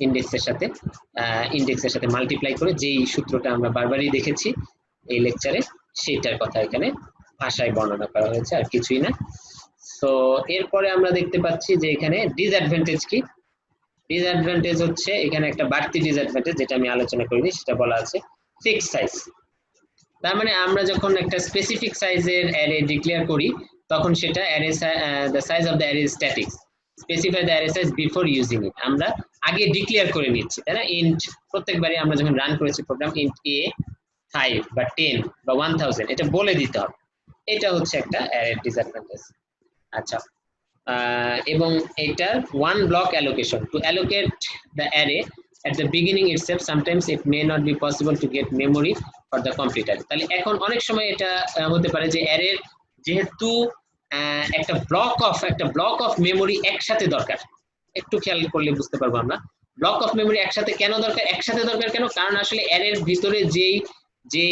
S1: ইন্ডেক্সের সাথে মাল্টিপ্লাই করে, যেই সূত্রটা আমরা বারবারই দেখেছি এই লেকচারে, সেইটার কথা এখানে ভাষায় বর্ণনা করা হয়েছে, আর কিছুই না। তো এরপরে আমরা দেখতে পাচ্ছি যে এখানে ডিসঅ্যাডভান্টেজ কি। ডিসঅ্যাডভান্টেজ হচ্ছে এখানে একটা বাড়তি ডিসঅ্যাডভান্টেজ, যেটা আমি আলোচনা করিনি, সেটা বলা আছে ফিক্স সাইজ। তার মানে আমরা যখন একটা স্পেসিফিক সাইজের অ্যারে ডিক্লেয়ার করি, তখন সেটা array the size of the array is static, specify the array size before using it. আমরা আগে ডিক্লেয়ার করে নিচ্ছি, তাই না? ইন্ট, প্রত্যেকবারই আমরা যখন রান করেছি প্রোগ্রাম, ইন্ট এ 5 বা 10 বা 1000 এটা বলে দিতে হবে। এটা হচ্ছে একটা অ্যারে ডিসঅ্যাডভান্টেজ। আচ্ছা, এবং এটার one block allocation, to allocate the array at the beginning itself, sometimes it may not be possible to get memory for the computer. তাহলে এখন অনেক সময় এটা হতে পারে যে অ্যারের যেহেতু একটা ব্লক অফ মেমোরি একসাথে দরকার। একটু খেয়াল করলে বুঝতে পারবো আমরা, ব্লক অফ মেমোরি একসাথে কেন দরকার? একসাথে দরকার কেন? কারণ আসলে অ্যারের ভিতরে যে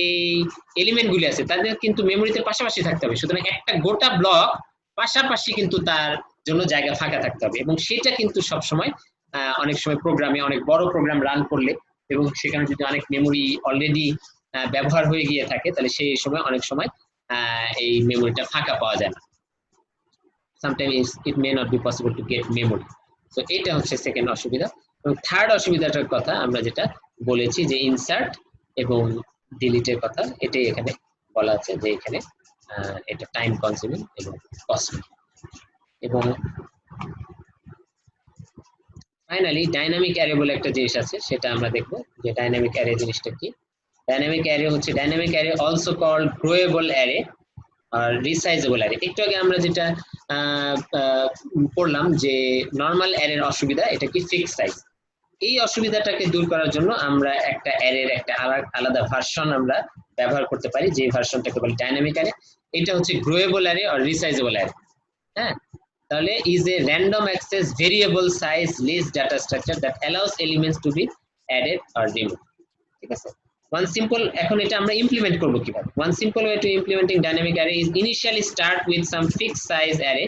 S1: এলিমেন্ট গুলি আছে তাদের কিন্তু মেমোরিতে পাশাপাশি থাকতে হবে। সুতরাং একটা গোটা ব্লক পাশাপাশি কিন্তু তার জন্য জায়গা ফাঁকা থাকতে হবে, এবং সেটা কিন্তু সবসময় অনেক সময় প্রোগ্রামে, অনেক বড় প্রোগ্রাম রান করলে, এবং সেখানে যদি অনেক মেমোরি অলরেডি ব্যবহার হয়ে গিয়ে থাকে, তাহলে সেই সময় অনেক সময় এই মেমোরিটা ফাঁকা পাওয়া যায় না। Sometimes it may not be possible to get memory. So এটা হচ্ছে সেকেন্ড অসুবিধা। এবং থার্ড অসুবিধাটার কথা আমরা যেটা বলেছি যে ইনসার্ট এবং ডিলিটের কথা, এটাই এখানে বলা আছে যে এখানে এটা টাইম কনজিউমিং এবং কস্টলি। এবং ফাইনালি ডাইনামিক অ্যারে বলে একটা জিনিস আছে, সেটা আমরা দেখব যে ডাইনামিক অ্যারে জিনিসটা কি। ডাইনামিক অ্যারে হচ্ছে, dynamic array also called growable array আর রিসাইজেবল অ্যারে। একটু আগে আমরা যেটা পড়লাম যে নরমাল অ্যারের অসুবিধা, এটা কি ফিক্স সাইজ। এই অসুবিধাটাকে দূর করার জন্য আমরা একটা অ্যারের একটা আলাদা ভার্সন আমরা ব্যবহার করতে পারি, যে ভার্সনটাকে বলি ডাইনামিক অ্যারে। এটা হচ্ছে গ্রোয়েবল অ্যারে আর রিসাইজেবল অ্যারে। হ্যাঁ, তাহলে is a random access variable size list data structure that allows elements to be added or removed। ঠিক আছে, ওয়ান সিম্পল, এখন এটা আমরা ইমপ্লিমেন্ট করব কিভাবে? One simple way to implementing dynamic array is initially start with some fixed size array.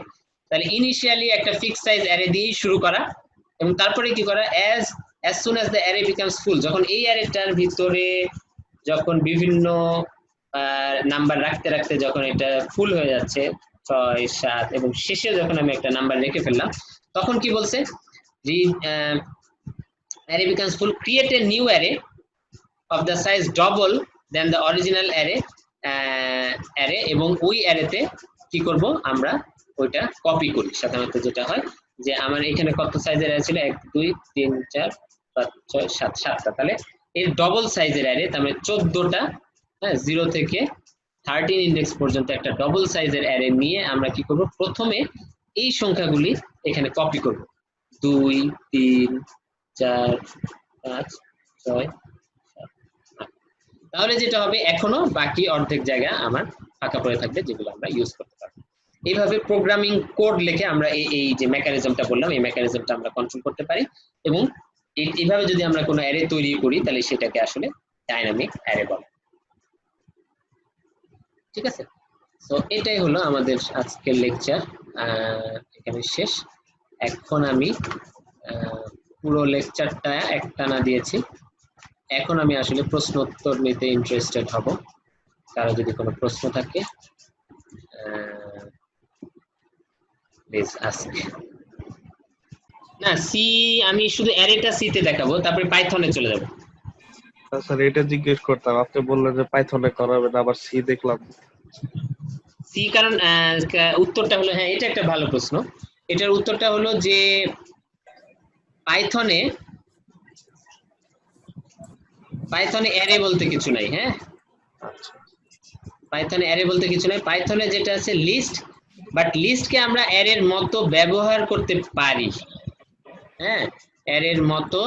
S1: তাহলে initially একটা fixed size array দিয়েই শুরু করা, এবং তারপরে কি করা, as soon as the array becomes full, যখন এই অ্যারেটার ভিতরে যখন বিভিন্ন নাম্বার রাখতে রাখতে যখন এটা ফুল হয়ে যাচ্ছে 6 7 এবং শেষে যখন আমি একটা নাম্বার রেখে ফেললাম, তখন কি বলছে যে array becomes full, create a new array of the size double than the original array এবং ওই অ্যারেতে কি করব আমরা, ওইটা কপি করি। সাধারণত যেটা হয় যে আমার এখানে কত সাইজের অ্যারে ছিল, 1 2 3 4 5 6 7 7টা, তাহলে এর ডবল সাইজের অ্যারে, তার মানে 14টা, হ্যাঁ 0 থেকে 13 ইন্ডেক্স পর্যন্ত একটা ডবল সাইজের অ্যারে নিয়ে আমরা কি করব, প্রথমে এই সংখ্যাগুলি এখানে কপি করব, 2 3 4 5 6। তাহলে যেটা হবে, এখনো বাকি অর্ধেক জায়গা আমার ফাঁকা পড়ে থাকবে, যেগুলো আমরা ইউজ করতে পারবো। এইভাবে প্রোগ্রামিং কোড লিখে আমরা এই যে মেকানিজমটা বললাম, এই মেকানিজমটা আমরা কন্ট্রোল করতে পারি, এবং এইভাবে যদি আমরা কোনো অ্যারে তৈরি করি তাহলে সেটাকে আসলে ডাইনামিক অ্যারে বলে। ঠিক আছে, তো এটাই হলো আমাদের আজকের লেকচার, এখানে শেষ। এখন আমি পুরো লেকচারটা একটানা দিয়েছি, এখন আমি আসলে প্রশ্ন উত্তর নিতে ইন্টারেস্টেড হব। কারো যদি কোনো প্রশ্ন থাকে প্লিজ আস্ক। না, সি আমি শুধু অ্যারেটা সি তে দেখাবো, তারপরে পাইথনে চলে যাব।
S2: স্যার এটা জিজ্ঞেস করতাম, আপনি বললেন যে পাইথনে করাবেন, আবার সি দেখলাম।
S1: সি কারণ উত্তরটা হলো, হ্যাঁ এটা একটা ভালো প্রশ্ন। এটার উত্তরটা হলো যে পাইথনে অ্যারে বলতে কিছু নাই। হ্যাঁ, পাইথনে অ্যারে বলতে কিছু নাই। পাইথনে যেটা আছে লিস্ট, বাট লিস্টকে আমরা অ্যারের মতো ব্যবহার করতে পারি। হ্যাঁ, অ্যারের মতো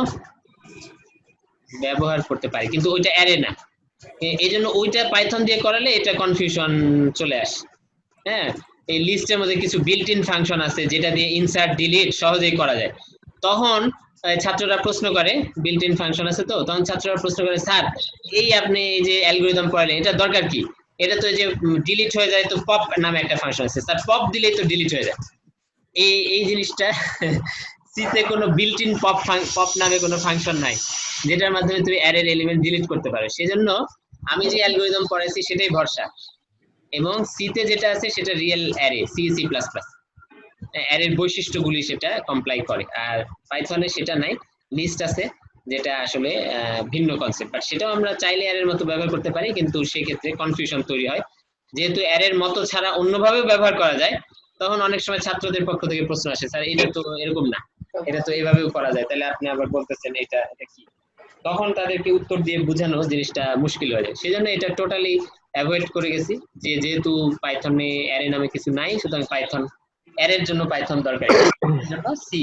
S1: ব্যবহার করতে পারি, কিন্তু ওইটা অ্যারে না। এই জন্য ওইটা পাইথন দিয়ে করালে এটা কনফিউশন চলে আসে। হ্যাঁ, এই লিস্টের মধ্যে কিছু বিল্ট ইন ফাংশন আছে যেটা দিয়ে ইনসার্ট ডিলিট সহজেই করা যায়। তখন ছাত্ররা প্রশ্ন করে, বিল্ট ইন ফাংশন আছে তো, তখন ছাত্ররা প্রশ্ন করে, স্যার এই আপনি এই যে অ্যালগরিদম পড়ালেন এটা দরকার কি? এটা তো যে ডিলিট হয়ে যায়, তো পপ নামে একটা ফাংশন আছে, স্যার পপ দিলেই তো ডিলিট হয়ে যায়। এই জিনিসটা সিতে কোনো বিল্ট ইন পপ নামে কোনো ফাংশন নাই যেটার মাধ্যমে তুমি অ্যারের এলিমেন্ট ডিলিট করতে পারো। সেজন্য আমি যে অ্যালগরিদম পড়াইছি সেটাই ভরসা, এবং সিতে যেটা আছে সেটা real array, C C plus plus অ্যারের বৈশিষ্ট্যগুলি সেটা কমপ্লাই করে। আর পাইথনে সেটা নাই, লিস্ট আছে যেটা আসলে ভিন্ন কনসেপ্ট, বাট সেটাও আমরা চাইলে অ্যারের মতো ব্যবহার করতে পারি, কিন্তু সেক্ষেত্রে কনফিউশন তৈরি হয়। যেহেতু অ্যারের মতো ছাড়া অন্যভাবেও ব্যবহার করা যায়, তখন অনেক সময় ছাত্রদের পক্ষ থেকে প্রশ্ন আসে, স্যার এটা তো এরকম না, এটা তো এইভাবেও করা যায়, তাহলে আপনি আবার বলতেছেন এটা কি? তখন তাদেরকে উত্তর দিয়ে বোঝানো জিনিসটা মুশকিল হয়ে যায়। সেজন্য এটা টোটালি অ্যাভয়েড করে গেছি, যে যেহেতু পাইথনে অ্যারে নামে কিছু নাই, সুতরাং পাইথন অ্যারের জন্য পাইথন দরকার, এর জন্য সি